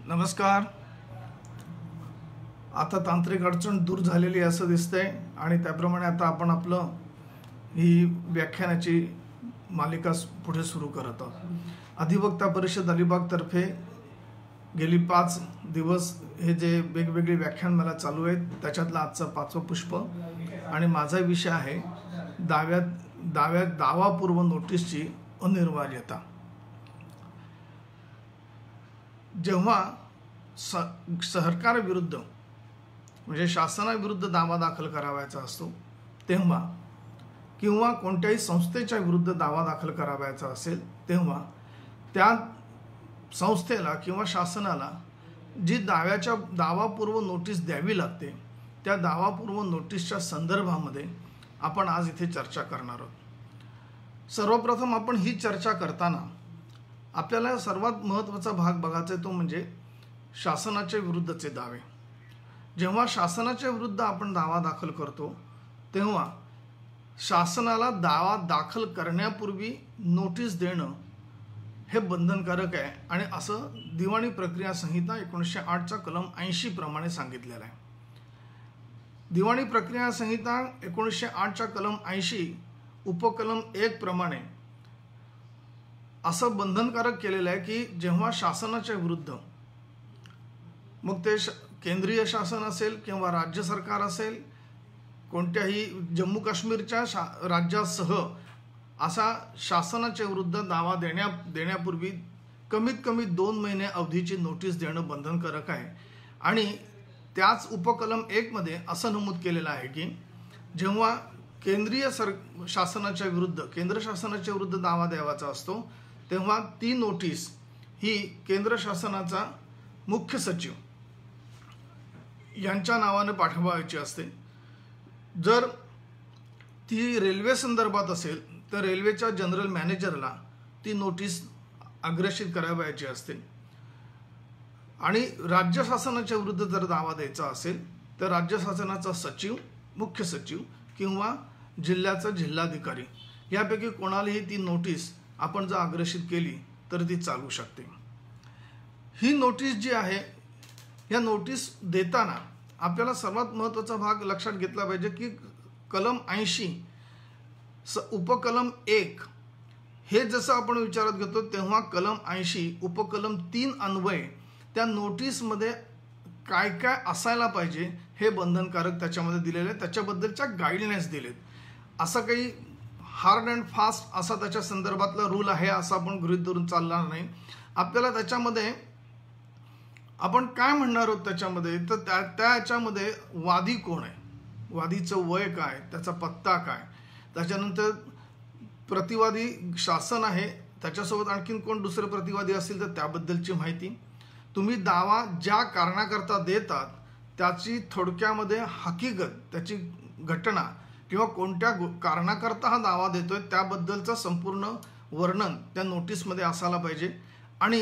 नमस्कार. आता तांत्रिक अडचण दूर झालेली असं दिसतंय आणि त्याप्रमाणे आता आपण आपलं ही व्याख्यानाची मालिका पुढे सुरू करत आहोत. अधिवक्ता परिषद अलिबागतर्फे गेली 5 दिवस हे जे वेगवेगळे व्याख्यान मला चालू आहेत त्याच्यातलं आजचं 5वं पुष्प आणि माझा विषय आहे दावापूर्व नोटीसची अनिवार्यता. जेव्हा सरकारविरुद्ध म्हणजे शासनाविरुद्ध दावा दाखल करावयाचा असतो तेव्हा किंवा कोणत्याही संस्थेच्या विरुद्ध दावा दाखल करावयाचा असेल तेव्हा त्या संस्थेला किंवा शासनाला जी दावापूर्व नोटीस द्यावी लागते त्या दावापूर्व नोटीसच्या संदर्भामध्ये आपण आज इथे चर्चा करणार आहोत. सर्वप्रथम आपण ही चर्चा करताना आपल्याला सर्वात महत्त्वाचा भाग बघायचा तो म्हणजे शासनाच्या विरुद्धचे दावे. जेव्हा शासनाच्या विरुद्ध आपण दावा दाखल करतो तेव्हा शासनाला दावा दाखल करण्यापूर्वी नोटीस देणं हे बंधनकारक आहे आणि असं दिवाणी प्रक्रिया संहिता 1908च्या कलम 80 प्रमाणे सांगितलेलं आहे. दिवाणी प्रक्रिया संहिता 1908च्या कलम 80 उपकलम 1 प्रमाणे असं बंधनकारक केलेलं आहे की जेव्हा शासनाच्या विरुद्ध मग ते केंद्रीय शासन असेल किंवा राज्य सरकार असेल कोणत्याही जम्मू काश्मीरच्या राज्यासह असा शासनाच्या विरुद्ध दावा देण्यापूर्वी कमीत कमी 2 महिने अवधीची नोटीस देणं बंधनकारक आहे. आणि त्याच उपकलम 1 मध्ये असं नमूद केलेलं आहे की जेव्हा केंद्र शासनाच्या विरुद्ध दावा द्यावाचा असतो तेव्हा ती नोटीस ही केंद्र शासनाचा मुख्य सचिव यांच्या नावाने पाठवायची असते. जर ती रेल्वे संदर्भात असेल तर रेल्वेच्या जनरल मॅनेजरला ती नोटीस अग्रेषित करावयाची असते. आणि राज्य शासनाच्या विरुद्ध जर दावा द्यायचा असेल तर राज्य शासनाचा सचिव, मुख्य सचिव किंवा जिल्ह्याचा जिल्हाधिकारी यापैकी कोणालाही ती नोटीस आपण जर अग्रेषित केली तर ती चालू शकते. ही नोटीस जी आहे या नोटीस देताना आपल्याला सर्वात महत्त्वाचा भाग लक्षात घेतला पाहिजे की कलम 80 उपकलम 1 हे जसं आपण विचारात घेतो तेव्हा कलम 80 उपकलम 3 अन्वये त्या नोटीसमध्ये काय काय असायला पाहिजे हे बंधनकारक त्याच्यामध्ये दिलेले आहे. त्याच्याबद्दलच्या गाईडलाईन्स दिलेत. असं काही हार्ड अँड फास्ट असा त्याच्या संदर्भातला रूल आहे असं आपण गृहीत धरून चालणार नाही. आपल्याला त्याच्यामध्ये आपण काय म्हणणार आहोत त्याच्यामध्ये तर त्याच्यामध्ये वादी कोण आहे, वादीचं वय काय, त्याचा पत्ता काय, त्याच्यानंतर प्रतिवादी शासन आहे, त्याच्यासोबत आणखीन कोण दुसरे प्रतिवादी असतील तर त्याबद्दलची माहिती, तुम्ही दावा ज्या कारणाकरता देतात त्याची थोडक्यामध्ये हकीकत, त्याची घटना किंवा कोणत्या कारणाकरता हा दावा देतोय त्याबद्दलचं संपूर्ण वर्णन त्या नोटीसमध्ये असायला पाहिजे. आणि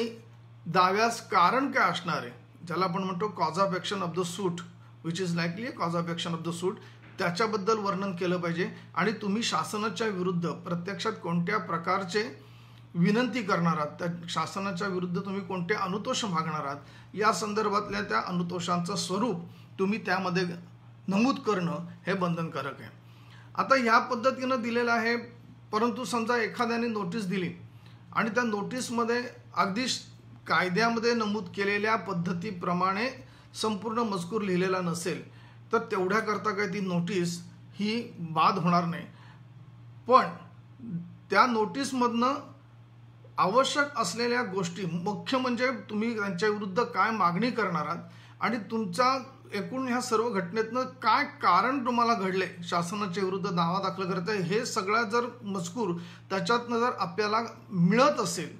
दाव्यास कारण काय असणार आहे ज्याला आपण म्हणतो cause of action of the suit which is likely a cause of action of the suit त्याच्याबद्दल वर्णन केलं पाहिजे. आणि तुम्ही शासनाच्या विरुद्ध प्रत्यक्षात कोणत्या प्रकारचे विनंती करणार आहात, त्या शासनाच्या विरुद्ध तुम्ही कोणते अनुतोष मागणार आहात या संदर्भातल्या त्या अनुतोषांचं स्वरूप तुम्ही त्यामध्ये नमूद करणं हे बंधनकारक आहे. आता ह्या पद्धतीनं दिलेलं आहे. परंतु समजा एखाद्याने नोटीस दिली आणि त्या नोटीसमध्ये अगदी कायद्यामध्ये नमूद केलेल्या पद्धतीप्रमाणे संपूर्ण मजकूर लिहिलेला नसेल तर तेवढ्याकरता काही ती नोटीस ही बाद होणार नाही. पण त्या नोटीसमधनं आवश्यक असलेल्या गोष्टी मुख्य म्हणजे तुम्ही त्यांच्या विरुद्ध काय मागणी करणार आहात आणि तुमचा एकूण ह्या सर्व घटनेतनं काय कारण तुम्हाला घडले शासनाच्या विरुद्ध दावा दाखल करत आहे हे सगळा जर मजकूर त्याच्यातनं जर आपल्याला मिळत असेल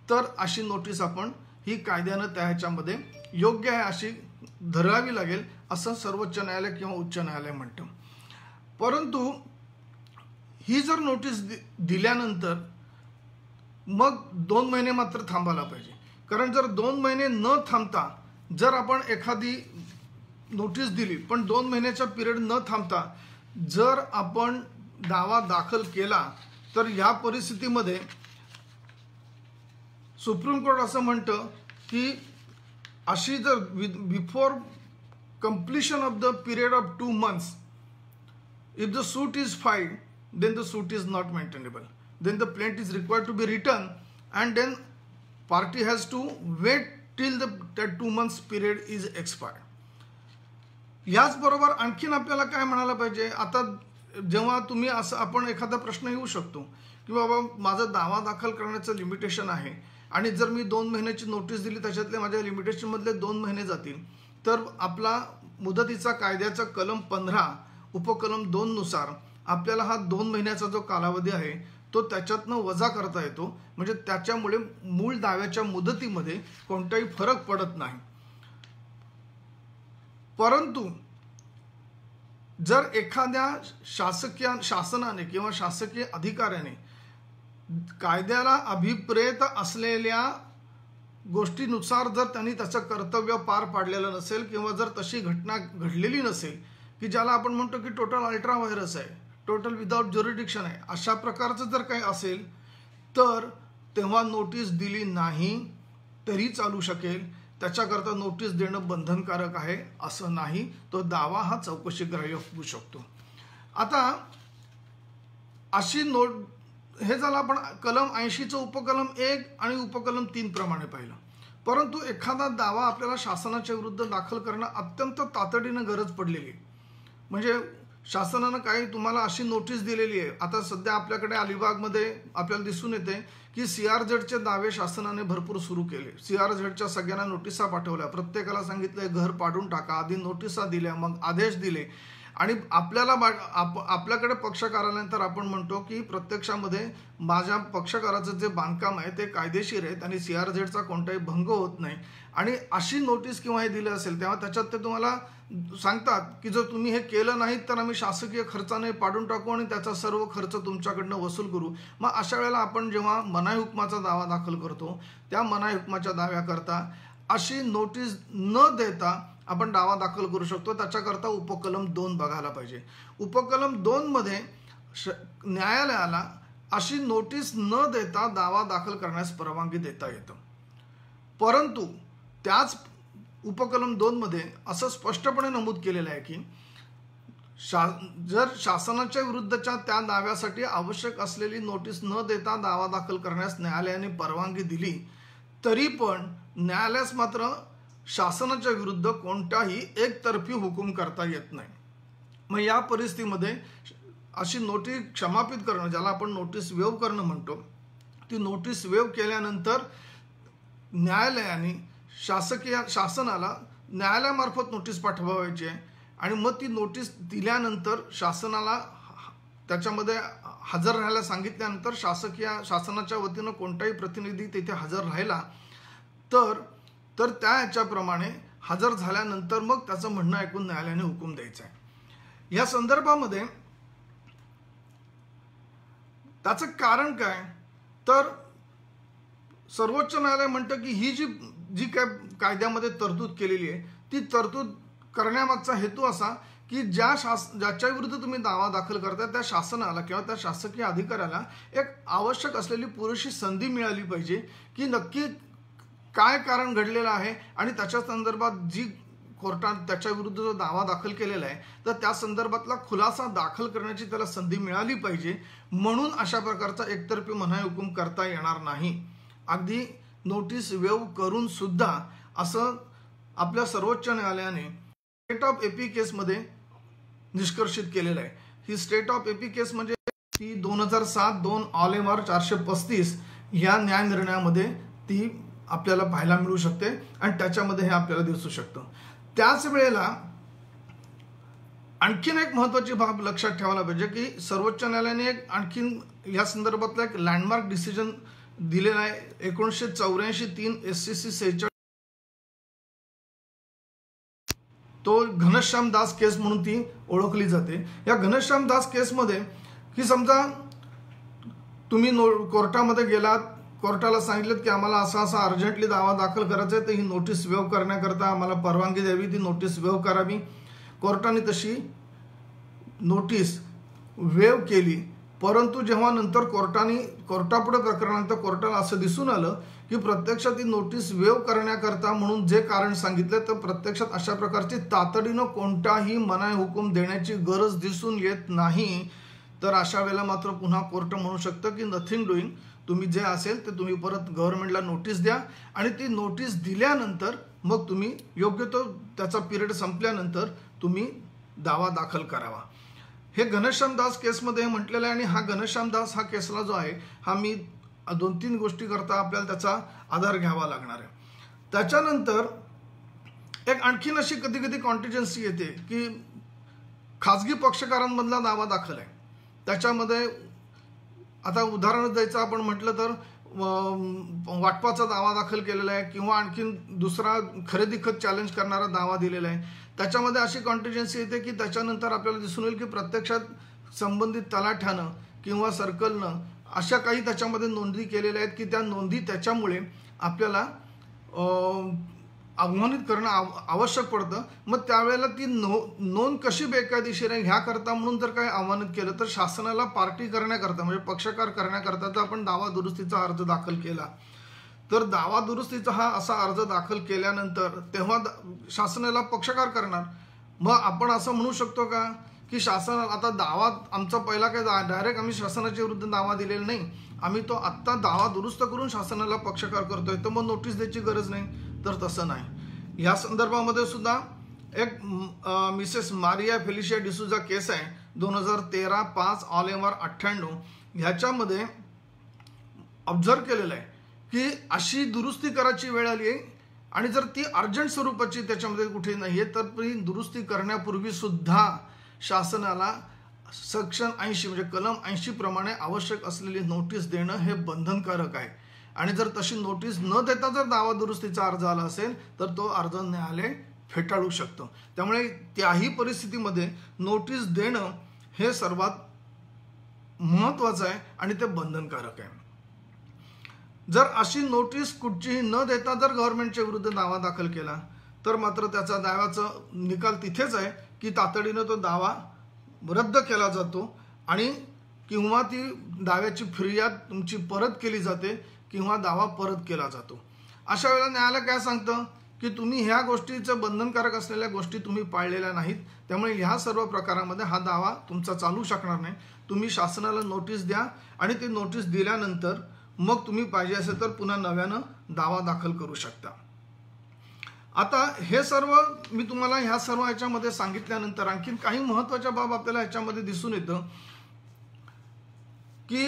तर अशी नोटीस आपण ही कायद्यानं त्या ह्याच्यामध्ये योग्य आहे अशी धरावी लागेल असं सर्वोच्च न्यायालय किंवा उच्च न्यायालय म्हणतं. परंतु ही जर नोटीस दिल्यानंतर मग 2 महिने मात्र थांबायला पाहिजे. कारण जर 2 महिने न थांबता जर आपण एखादी नोटीस दिली पण 2 महिन्याचा पिरियड न थांबता जर आपण दावा दाखल केला तर या परिस्थितीमध्ये सुप्रीम कोर्ट असं म्हणतं की अशी जर before completion of the period of 2 months, if the suit is filed, then the suit is not maintainable. Then the plaintiff is required to be returned, and then party has to wait till that 2 months period is expired. याचबरोबर आणखीन आपल्याला काय म्हणायला पाहिजे, आता जेव्हा तुम्ही असं आपण एखादा प्रश्न येऊ शकतो की बाबा माझा दावा दाखल करण्याचं लिमिटेशन आहे आणि जर मी 2 महिन्याची नोटीस दिली त्याच्यातले माझ्या लिमिटेशन मधले 2 महिने जातील, तर आपला मुदतीचा कायद्याचा कलम 15 उपकलम 2 नुसार आपल्याला हा 2 महिन्याचा जो कालावधी आहे तो त्याच्यातनं वजा करता येतो. म्हणजे त्याच्यामुळे मूळ दाव्याच्या मुदतीमध्ये कोणताही फरक पडत नाही. परंतु जर एखाद्या शासनाने किंवा शासकीय अधिकाऱ्याने कायद्याला अभिप्रेत असलेल्या गोष्टीनुसार जर त्यांनी त्याचं कर्तव्य पार पाडलेलं नसेल किंवा जर तशी घटना घडलेली नसेल की ज्याला आपण म्हणतो की टोटल अल्ट्रा व्हायरस आहे, टोटल विदाउट ज्युरिडिक्शन आहे, अशा प्रकारचं जर काही असेल तर तेव्हा नोटीस दिली नाही तरी चालू शकेल. त्याच्याकरता नोटीस देणं बंधनकारक आहे असं नाही. तो दावा हा चौकशी ग्राह्य होऊ शकतो. आता अशी हे झालं आपण कलम 80चं उपकलम 1 आणि उपकलम 3 प्रमाणे पाहिलं. परंतु एखादा दावा आपल्याला शासनाच्या विरुद्ध दाखल करणं अत्यंत तातडीनं गरज पडलेली आहे. म्हणजे शासनानं काही तुम्हाला अशी नोटीस दिलेली आहे. आता सध्या आपल्याकडे अलिबागमध्ये आपल्याला दिसून येते की CRZचे दावे शासनाने भरपूर सुरू केले. CRZच्या सगळ्यांना नोटिसा पाठवल्या, प्रत्येकाला सांगितलं घर पाडून टाका, आधी नोटिसा दिल्या, मग आदेश दिले. आणि आपल्याकडे पक्षकार आल्यानंतर आपण म्हणतो की प्रत्यक्षामध्ये माझ्या पक्षकाराचं जे बांधकाम आहे ते कायदेशीर आहे आणि CRZचा कोणताही भंग होत नाही. आणि अशी नोटीस किंवा हे दिलं असेल तेव्हा त्याच्यात ते तुम्हाला सांगतात की जर तुम्ही हे केलं नाही तर आम्ही शासकीय खर्चाने पाडून टाकू आणि त्याचा सर्व खर्च तुमच्याकडनं वसूल करू. मग अशा वेळेला आपण जेव्हा मनाई हुकमाचा दावा दाखल करतो त्या मनाई हुकमाच्या दाव्याकरता अशी नोटीस न देता आपण दावा दाखल करू शकतो. त्याच्याकरता उपकलम 2 बघायला पाहिजे. उपकलम 2 मध्ये न्यायालयाला अशी नोटीस न देता दावा दाखल करण्यास परवानगी देता येतं. परंतु त्याच उपकलम 2 मध्ये असं स्पष्टपणे नमूद केलेलं आहे की जर शासनाच्या विरुद्धच्या त्या दाव्यासाठी आवश्यक असलेली नोटीस न देता दावा दाखल करण्यास न्यायालयाने परवानगी दिली तरी पण न्यायालयास मात्र शासनाच्या विरुद्ध कोणताही एकतर्फी हुकूम करता येत नाही. मग या परिस्थितीमध्ये अशी नोटीस क्षमापित करणं, ज्याला आपण नोटीस वेव करणं म्हणतो, ती नोटीस वेव केल्यानंतर न्यायालयाने शासनाला न्यायालयामार्फत नोटीस पाठवायची आहे आणि मग ती नोटीस दिल्यानंतर शासनाला त्याच्यामध्ये हजर राहायला सांगितल्यानंतर शासनाच्या वतीनं कोणताही प्रतिनिधी तिथे हजर राहिला तर त्या ह्याच्याप्रमाणे हजर झाल्यानंतर मग त्याचं म्हणणं ऐकून न्यायालयाने हुकूम द्यायचा आहे. या संदर्भामध्ये त्याचं कारण काय तर सर्वोच्च न्यायालय म्हणतं की ही जी काय कायद्यामध्ये तरतूद केलेली आहे ती तरतूद करण्यामागचा हेतू असा की ज्याच्या विरुद्ध तुम्ही दावा दाखल करताय त्या शासनाला किंवा त्या शासकीय अधिकाऱ्याला एक आवश्यक असलेली पुरेशी संधी मिळाली पाहिजे की नक्की काय कारण घडलेलं आहे आणि त्याच्या संदर्भात जी कोर्टात त्याच्या विरुद्ध जो दावा दाखल केलेला आहे तर त्या संदर्भातला खुलासा दाखल करण्याची त्याला संधी मिळाली पाहिजे. म्हणून अशा प्रकारचा एकतर्फी मनाई हुकूम करता येणार नाही. अगदी नोटीस वेव करून सुद्धा असं आपल्या सर्वोच्च न्यायालयाने स्टेट ऑफ एपी केसमध्ये निष्कर्षित केलेलं आहे. ही स्टेट ऑफ एपी केस म्हणजे ती 2007-2 ऑल-एम-आर 435 या न्याय निर्णयामध्ये ती आपल्याला पाहायला मिळू शकते आणि त्याच्यामध्ये हे आपल्याला दिसू शकतं. त्याच वेळेला आणखीन एक महत्त्वाची बाब लक्षात ठेवायला पाहिजे की सर्वोच्च न्यायालयाने एक आणखीन या संदर्भातला एक लँडमार्क डिसिजन दिलेला आहे. 1984-3 SCC 46 तो घनश्याम दास केस म्हणून ती ओळखली जाते. या घनश्याम दास केसमध्ये की समजा तुम्ही कोर्टामध्ये गेलात, कोर्टाला सांगितलं की आम्हाला असा अर्जंटली दावा दाखल करायचा आहे तर ही नोटीस वेव करण्याकरता आम्हाला परवानगी द्यावी, ती नोटीस वेव करावी. कोर्टाने तशी नोटीस वेव केली. परंतु जेव्हा नंतर कोर्टापुढे प्रकरणानंतर कोर्टाला असं दिसून आलं की प्रत्यक्षात ती नोटीस वेव करण्याकरता म्हणून जे कारण सांगितले तर प्रत्यक्षात अशा प्रकारची तातडीनं कोणताही मनाई हुकूम देण्याची गरज दिसून येत नाही, तर अशा वेळेला मात्र पुन्हा कोर्ट म्हणू शकतं की नथिंग डुईंग, तुम्ही जे असेल ते तुम्ही परत गव्हर्नमेंटला नोटीस द्या आणि ती नोटीस दिल्यानंतर मग तुम्ही योग्य तो त्याचा पिरियड संपल्यानंतर तुम्ही दावा दाखल करावा. हे घनश्याम दास केसमध्ये म्हटलेलं आहे आणि हा घनश्याम दास हा केसला जो आहे हा मी 2-3 गोष्टी करता आपल्याला त्याचा आधार घ्यावा लागणार आहे. त्याच्यानंतर एक आणखीन अशी कधी कधी कॉन्टिजन्सी येते की खाजगी पक्षकारांमधला दावा दाखल आहे, त्याच्यामध्ये आता उदाहरण द्यायचं आपण म्हटलं तर वाटपाचा दावा दाखल केलेला आहे किंवा आणखीन दुसरा खरेदी खत चॅलेंज करणारा दावा दिलेला आहे. त्याच्यामध्ये अशी कॉन्टिजन्सी येते की त्याच्यानंतर आपल्याला दिसून येईल की प्रत्यक्षात संबंधित तलाठ्यानं किंवा सर्कलनं अशा काही त्याच्यामध्ये नोंदी केलेल्या आहेत की त्या नोंदी त्याच्यामुळे आपल्याला आव्हानित करणं आवश्यक पडतं. मग त्यावेळेला ती नोंद कशी बेकायदेशीर आहे ह्याकरता म्हणून जर काही आव्हानित केलं तर शासनाला पार्टी करण्याकरता म्हणजे पक्षकार करण्याकरता तर आपण दावा दुरुस्तीचा अर्ज दाखल केला, तर दावा दुरुस्तीचा हा असा अर्ज दाखल केल्यानंतर तेव्हा शासनाला पक्षकार करणार. मग आपण असं म्हणू शकतो का की शासन आता दावा आमचा पहिला काही डायरेक्ट आम्ही शासनाच्या विरुद्ध दावा दिलेला नाही, आम्ही तो आत्ता दावा दुरुस्त करून शासनाला पक्षकार करतोय, तर मग नोटीस द्यायची गरज नाही, तर तसं नाही. या संदर्भामध्ये सुद्धा एक मिसेस मारिया फेलिशिया डिसूजा केस आहे 2013 5 ऑल एम आर 98 ह्याच्यामध्ये ऑब्झर्व केलेलं आहे की अशी दुरुस्ती करायची वेळ आली आहे आणि जर ती अर्जंट स्वरूपाची त्याच्यामध्ये कुठे नाहीये तर ती दुरुस्ती करण्यापूर्वी सुद्धा शासनाला सेक्शन 80 म्हणजे कलम 80 प्रमाणे आवश्यक असलेली नोटीस देणं हे बंधनकारक आहे. आणि जर तशी नोटीस न देता जर दावा दुरुस्तीचा अर्ज आला असेल तर तो अर्ज न्यायालय फेटाळू शकतं. त्यामुळे त्याही परिस्थितीमध्ये नोटीस देणं हे सर्वात महत्त्वाचं आहे आणि ते बंधनकारक आहे. जर अशी नोटीस कुठचीही न देता जर गव्हर्नमेंटच्या विरुद्ध दावा दाखल केला तर मात्र त्याचा दाव्याचा निकाल तिथेच आहे की तातडीनं तो दावा रद्द केला जातो आणि किंवा ती दाव्याची फिर्याद तुमची परत केली जाते किंवा दावा परत केला जातो. अशा वेळेला न्यायालय काय सांगतं की तुम्ही ह्या गोष्टीचं बंधनकारक असलेल्या गोष्टी तुम्ही पाळलेल्या नाहीत, त्यामुळे ह्या सर्व प्रकारामध्ये हा दावा तुमचा चालू शकणार नाही. तुम्ही शासनाला नोटीस द्या आणि ती नोटीस दिल्यानंतर मग तुम्ही पाहिजे असेल तर पुन्हा नव्यानं दावा दाखल करू शकता. आता हे सर्व मी तुम्हाला ह्या सर्व ह्याच्यामध्ये सांगितल्यानंतर आणखीन काही महत्त्वाच्या बाब आपल्याला ह्याच्यामध्ये दिसून येतं की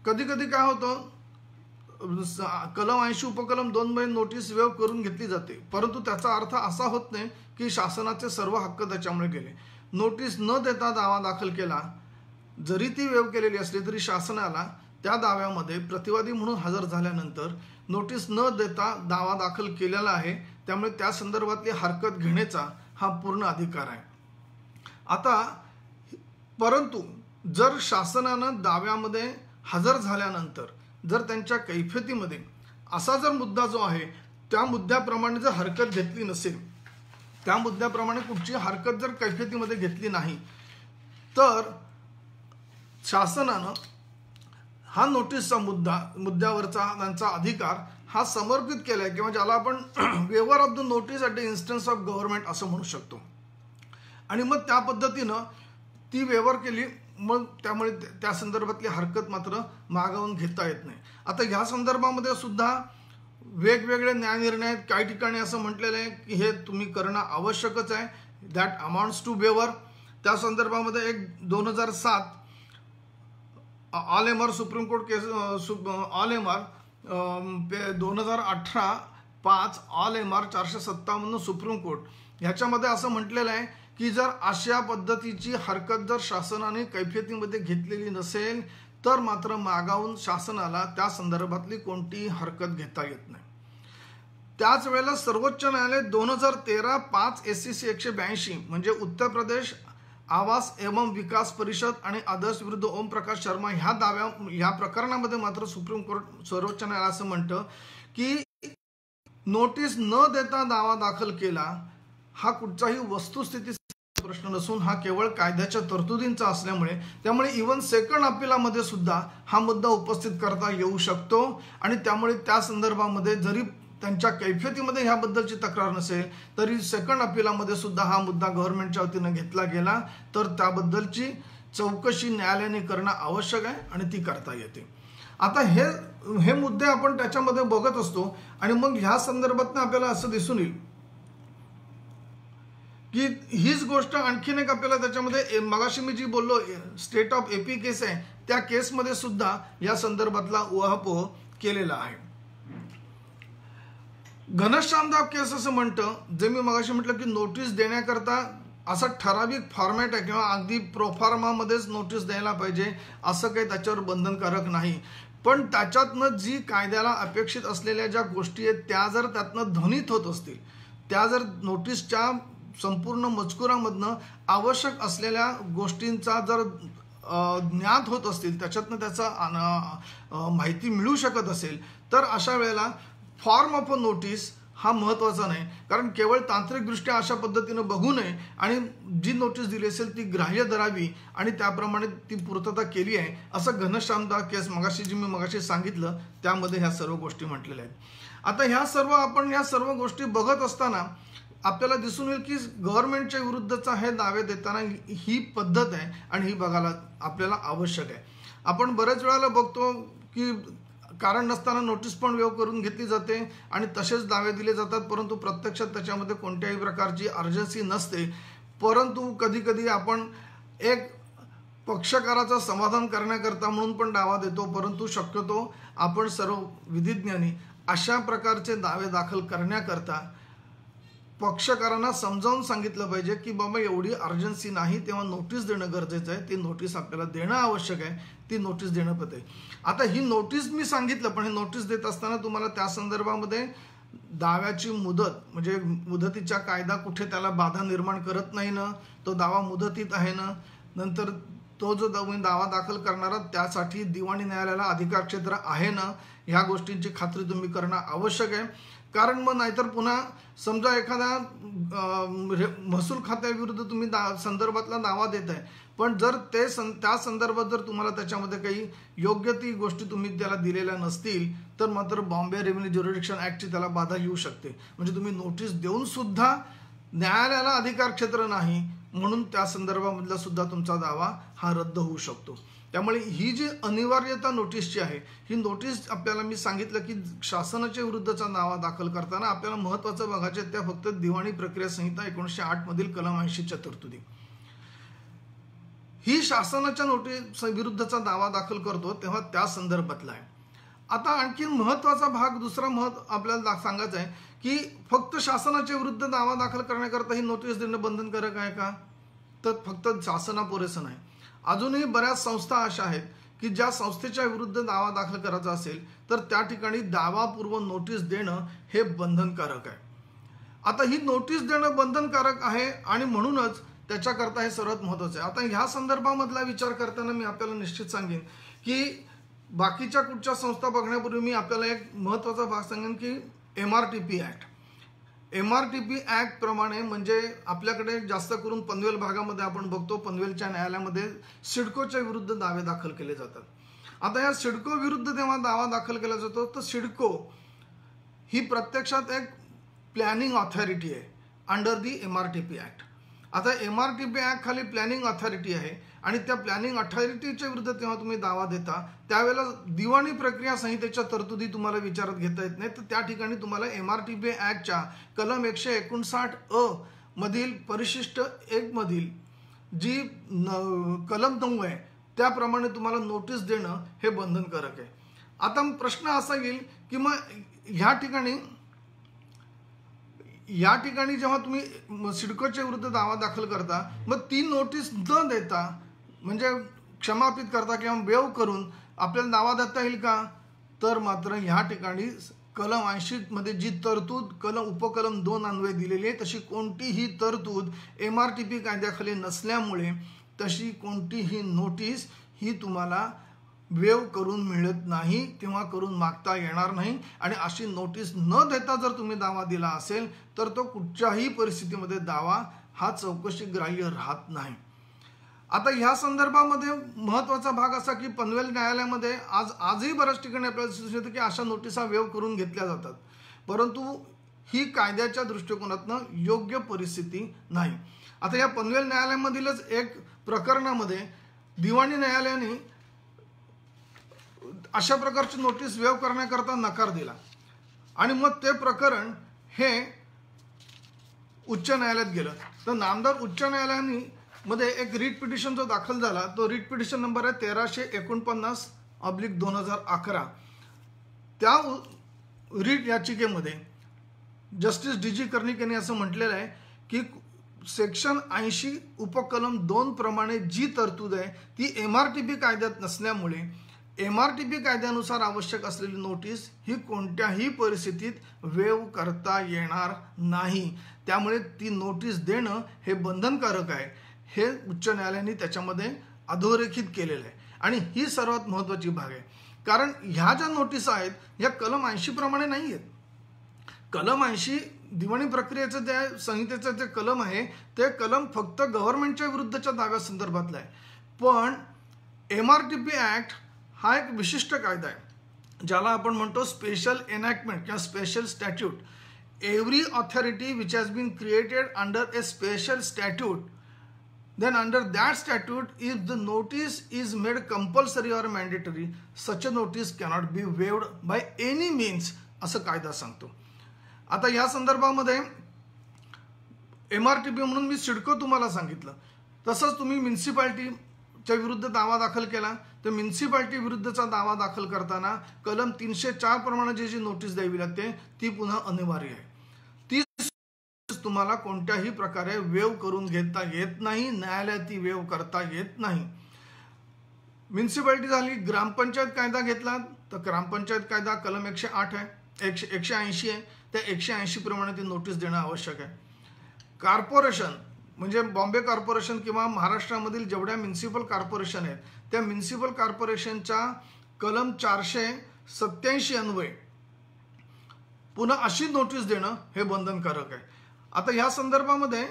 कधी कधी काय होतं कलम 80 उपकलम 2 मध्ये नोटीस वेव करून घेतली जाते, परंतु त्याचा अर्थ असा होत नाही की शासनाचे सर्व हक्क त्याच्यामुळे गेले. नोटीस न देता दावा दाखल केला जरी ती वेव केलेली असली तरी शासनाला त्या दाव्यामध्ये प्रतिवादी म्हणून हजर झाल्यानंतर नोटीस न देता दावा दाखल केलेला आहे, त्यामुळे त्या संदर्भातली हरकत घेण्याचा हा पूर्ण अधिकार आहे. आता परंतु जर शासनानं दाव्यामध्ये हजर झाल्यानंतर जर त्यांच्या कैफियतीमध्ये असा जर मुद्दा जो आहे त्या मुद्द्याप्रमाणे जर हरकत घेतली नसेल, त्या मुद्द्याप्रमाणे कुठची हरकत जर कैफियतीमध्ये घेतली नाही तर शासनानं हा नोटीसचा मुद्द्यावरचा त्यांचा अधिकार हा समर्पित केलाय किंवा ज्याला आपण वेवर of the notice at the instance of government असं म्हणू शकतो. आणि मग त्या पद्धतीनं ती वेवर केली, मग त्यामुळे त्या संदर्भातली हरकत मात्र मागवून घेता येत नाही. आता ह्या संदर्भामध्ये सुद्धा वेगवेगळे न्यायनिर्णय आहेत. काही ठिकाणी असं म्हटलेलं आहे की हे तुम्ही करणं आवश्यकच आहे, दॅट अमाउंट्स टू वेवर. त्या संदर्भामध्ये एक 2007 all M R supreme court case all M R 2018 5 all M R 457 supreme court ह्याच्यामध्ये असं म्हटलेलं आहे की जर अशा पद्धतीची हरकत जर शासनाने कैफियतीमध्ये घेतलेली नसेल तर मात्र मागावून शासनाला त्या संदर्भातली कोणतीही हरकत घेता येत नाही. त्याच वेळेला सर्वोच्च न्यायालय 2013 5 SCC 182 म्हणजे उत्तर प्रदेश आवास एवं विकास परिषद आणि आदर्श विरुद्ध ओम प्रकाश शर्मा ह्या प्रकरणामध्ये मात्र सुप्रीम कोर्ट सर्वोच्च न्यायालय असं म्हणतं की नोटीस न देता दावा दाखल केला हा कुठचाही वस्तुस्थिती प्रश्न नसून हा केवळ कायद्याच्या तरतुदींचा असल्यामुळे त्यामुळे इव्हन सेकंड अपिलामध्ये सुद्धा हा मुद्दा उपस्थित करता येऊ शकतो आणि त्यामुळे त्या संदर्भामध्ये जरी त्यांच्या कैफियतीमध्ये ह्याबद्दलची तक्रार नसेल तरी सेकंड अपिलामध्ये सुद्धा हा मुद्दा गव्हर्नमेंटच्या वतीनं घेतला गेला तर त्याबद्दलची चौकशी न्यायालयाने करणं आवश्यक आहे आणि ती करता येते. आता हे मुद्दे आपण त्याच्यामध्ये बघत असतो आणि मग ह्या संदर्भात आपल्याला असं दिसून येईल की हीच गोष्ट आणखीन एक आपल्याला त्याच्यामध्ये मगाशी मी जी बोललो स्टेट ऑफ एपी केस आहे त्या केसमध्ये सुद्धा या संदर्भातला उहापोह केलेला आहे. घनश्यामदाब केस असं म्हणतं जे मी मगाशी म्हटलं की नोटीस देण्याकरता असा ठराविक फॉर्मॅट आहे किंवा अगदी प्रोफार्मामध्येच नोटीस द्यायला पाहिजे असं काही त्याच्यावर बंधनकारक नाही. पण त्याच्यातनं जी कायद्याला अपेक्षित असलेल्या ज्या गोष्टी आहेत त्या जर त्यातनं ध्वनित होत असतील त्या जर नोटीसच्या संपूर्ण मजकुरामधनं आवश्यक असलेल्या गोष्टींचा जर ज्ञात होत असतील त्याच्यातनं त्याचा माहिती मिळू शकत असेल तर अशा वेळेला फॉर्म ऑफ अ नोटीस हा महत्त्वाचा नाही. कारण केवळ तांत्रिकदृष्ट्या अशा पद्धतीनं बघू नये आणि जी नोटीस दिली असेल ती ग्राह्य धरावी आणि त्याप्रमाणे ती पूर्तता केली आहे असं घनश्यामदाब केस मी मगाशी सांगितलं त्यामध्ये ह्या सर्व गोष्टी म्हटलेल्या आहेत. आता आपण ह्या सर्व गोष्टी बघत असताना आपल्याला दिसून येईल की गव्हर्नमेंटच्या विरुद्धचा हे दावे देताना ही पद्धत आहे आणि ही बघायला आपल्याला आवश्यक आहे. आपण बऱ्याच वेळेला बघतो की कारण नसताना नोटीस पण वेव करून घेतली जाते आणि तसेच दावे दिले जातात परंतु प्रत्यक्षात त्याच्यामध्ये कोणत्याही प्रकारची अर्जन्सी नसते. परंतु कधी कधी आपण एक पक्षकाराचं समाधान करण्याकरता म्हणून पण दावा देतो परंतु शक्यतो आपण सर्व विधिज्ञांनी अशा प्रकारचे दावे दाखल करण्याकरता पक्षकारांना समजावून सांगितलं पाहिजे की बाबा एवढी अर्जन्सी नाही तेव्हा नोटीस देणं गरजेचं आहे. ती नोटीस आपल्याला देणं आवश्यक आहे. ती नोटीस देणं पडते. आता ही नोटीस मी सांगितलं पण हे नोटीस देत असताना तुम्हाला त्या संदर्भामध्ये दाव्याची मुदत म्हणजे मुदतीचा कायदा कुठे त्याला बाधा निर्माण करत नाही ना तो दावा मुदतीत आहे ना नंतर तो जो दावा दाखल करणारा त्यासाठी दिवाणी न्यायालयाला अधिकार क्षेत्र आहे ना ह्या गोष्टींची खात्री तुम्ही करणं आवश्यक आहे. कारण मग नाहीतर पुन्हा समजा एखादा महसूल खात्याविरुद्ध तुम्ही संदर्भातला दावा देत आहे पण जर त्या संदर्भात जर तुम्हाला त्याच्यामध्ये काही योग्य ती गोष्टी तुम्ही त्याला दिलेल्या नसतील तर मात्र बॉम्बे रेव्हेन्यू ज्युरिडिक्शन ऍक्टची त्याला बाधा येऊ शकते. म्हणजे तुम्ही नोटीस देऊन सुद्धा न्यायालयाला अधिकार क्षेत्र नाही म्हणून त्या संदर्भामधला सुद्धा तुमचा दावा हा रद्द होऊ शकतो. त्यामुळे ही जी अनिवार्यता नोटीसची आहे ही नोटीस आपल्याला मी सांगितलं की शासनाच्या विरुद्धचा दावा दाखल करताना आपल्याला महत्त्वाचं बघायचे त्या फक्त दिवाणी प्रक्रिया संहिता 1908 मधील कलम 80च्या तरतुदी ही शासनाच्या नोटीस विरुद्धचा दावा दाखल करतो तेव्हा त्या संदर्भातला आहे. आता आणखी महत्त्वाचा भाग दुसरा आपल्याला सांगायचा आहे की फक्त शासनाच्या विरुद्ध दावा दाखल करण्याकरता ही नोटीस देणं बंधनकारक आहे का तर फक्त शासनापुरेसं नाही. अजूनही बऱ्याच संस्था अशा आहेत की ज्या संस्थेच्या विरुद्ध दावा दाखल करायचा असेल तर त्या ठिकाणी दावापूर्व नोटीस देणं हे बंधनकारक आहे. आता ही नोटीस देणं बंधनकारक आहे आणि म्हणूनच त्याच्याकरता हे सर्वात महत्त्वाचं आहे. आता ह्या संदर्भामधला विचार करताना मी आपल्याला निश्चित सांगेन की बाकीच्या कुठच्या संस्था बघण्यापूर्वी मी आपल्याला एक महत्त्वाचा भाग सांगेन की MRTP ऍक्ट MRTP ऍक्ट प्रमाणे म्हणजे आपल्याकडे जास्त करून पनवेल भागामध्ये आपण बघतो पनवेलच्या न्यायालयामध्ये सिडकोच्या विरुद्ध दावे दाखल केले जातात. आता या सिडको विरुद्ध जेव्हा दावा दाखल केला जातो तर सिडको ही प्रत्यक्षात एक प्लॅनिंग ऑथॉरिटी आहे अंडर दी MRTP ऍक्ट. आता MRTP ऍक्ट खाली प्लॅनिंग ऑथॉरिटी आहे आणि त्या प्लॅनिंग ऑथॉरिटीच्या विरुद्ध तेव्हा तुम्ही दावा देता त्यावेळेला दिवाणी प्रक्रिया संहितेच्या तरतुदी तुम्हाला विचारात घेता येत नाही तर त्या ठिकाणी तुम्हाला MRTP ऍक्टच्या कलम 159 मधील परिशिष्ट 1 मधील जी कलम 9 आहे त्याप्रमाणे तुम्हाला नोटीस देणं हे बंधनकारक आहे. आता प्रश्न असा येईल की मग या ठिकाणी जेव्हा तुम्ही सिडकोच्या विरुद्ध दावा दाखल करता मग ती नोटीस न देता म्हणजे क्षमापित करता किंवा वेव करून आपल्याला दावा देता येईल का तर मात्र ह्या ठिकाणी कलम 80 मध्ये जी तरतूद उपकलम 2 अन्वये दिलेली आहे तशी कोणतीही तरतूद MRTP कायद्याखाली नसल्यामुळे तशी कोणतीही नोटीस ही तुम्हाला वेव करून मिळत नाही किंवा करून मागता येणार नाही. आणि अशी नोटीस न देता जर तुम्ही दावा दिला असेल तर तो कुठच्याही परिस्थितीमध्ये दावा हा चौकशी ग्राह्य राहत नाही. आता ह्या संदर्भामध्ये महत्त्वाचा भाग असा की पनवेल न्यायालयामध्ये आजही बऱ्याच ठिकाणी आपल्याला दिसून येतं की अशा नोटिसा वेव करून घेतल्या जातात, परंतु ही कायद्याच्या दृष्टिकोनातनं योग्य परिस्थिती नाही. आता या पनवेल न्यायालयामधीलच एक प्रकरणामध्ये दिवाणी न्यायालयाने अशा प्रकारची नोटीस वेव करण्याकरता नकार दिला आणि मग ते प्रकरण हे उच्च न्यायालयात गेलं. तर नामदार उच्च न्यायालयाने मध्ये एक रिट पिटिशन जो दाखल झाला तो रिट पिटिशन नंबर आहे 1349/2011. त्या रिट याचिकेमध्ये जस्टिस डी.जी. कर्णिक यांनी असं म्हटलेलं आहे की सेक्शन 80 उपकलम 2 प्रमाणे जी तरतूद आहे ती MRTP कायद्यात नसल्यामुळे MRTP कायद्यानुसार आवश्यक असलेली नोटीस ही कोणत्याही परिस्थितीत वेव करता येणार नाही. त्यामुळे ती नोटीस देणं हे बंधनकारक आहे हे उच्च न्यायालयाने त्याच्यामध्ये अधोरेखित केलेलं आहे. आणि ही सर्वात महत्त्वाची भाग आहे, कारण ह्या ज्या नोटीस आहेत ह्या कलम 80 प्रमाणे नाही आहेत. कलम 80 दिवाणी प्रक्रियेचं त्या संहितेचं जे कलम आहे ते कलम फक्त गव्हर्नमेंटच्या विरुद्धच्या दाव्यासंदर्भातलं आहे. पण MRTP ॲक्ट हा एक विशिष्ट कायदा आहे ज्याला आपण म्हणतो स्पेशल एनॅक्टमेंट किंवा special statute. Every authority which has been created under a special statute, then under that statute if the notice is made compulsory or mandatory, such a notice cannot be waived by any means असं कायदा सांगतो. आता या संदर्भामध्ये MRTP म्हणून मी सिडको तुम्हाला सांगितलं, तसंच तुम्ही म्युन्सिपाल्टीच्या विरुद्ध दावा दाखल केला तर म्युन्सिपाल्टी विरुद्धचा दावा दाखल करताना कलम 304 प्रमाणे जी नोटीस द्यावी लागते ती पुन्हा अनिवार्य आहे. ती तुम्हाला कोणत्याही प्रकारे वेव करून घेता येत नाही, न्यायालयात ती वेव करता येत नाही. म्युन्सिपाल्टी झाली, ग्रामपंचायत कायदा घेतला तर ग्रामपंचायत कायदा कलम 108 आहे, 180 आहे, त्या 180 प्रमाणे ती नोटीस देणं आवश्यक आहे. कॉर्पोरेशन म्हणजे बॉम्बे कॉर्पोरेशन किंवा महाराष्ट्रामधील जेवढ्या म्युन्सिपल कॉर्पोरेशन आहेत त्या म्युन्सिपल कॉर्पोरेशनच्या कलम 487 अन्वये पुन्हा अशी नोटीस देणं हे बंधनकारक आहे. आता ह्या संदर्भामध्ये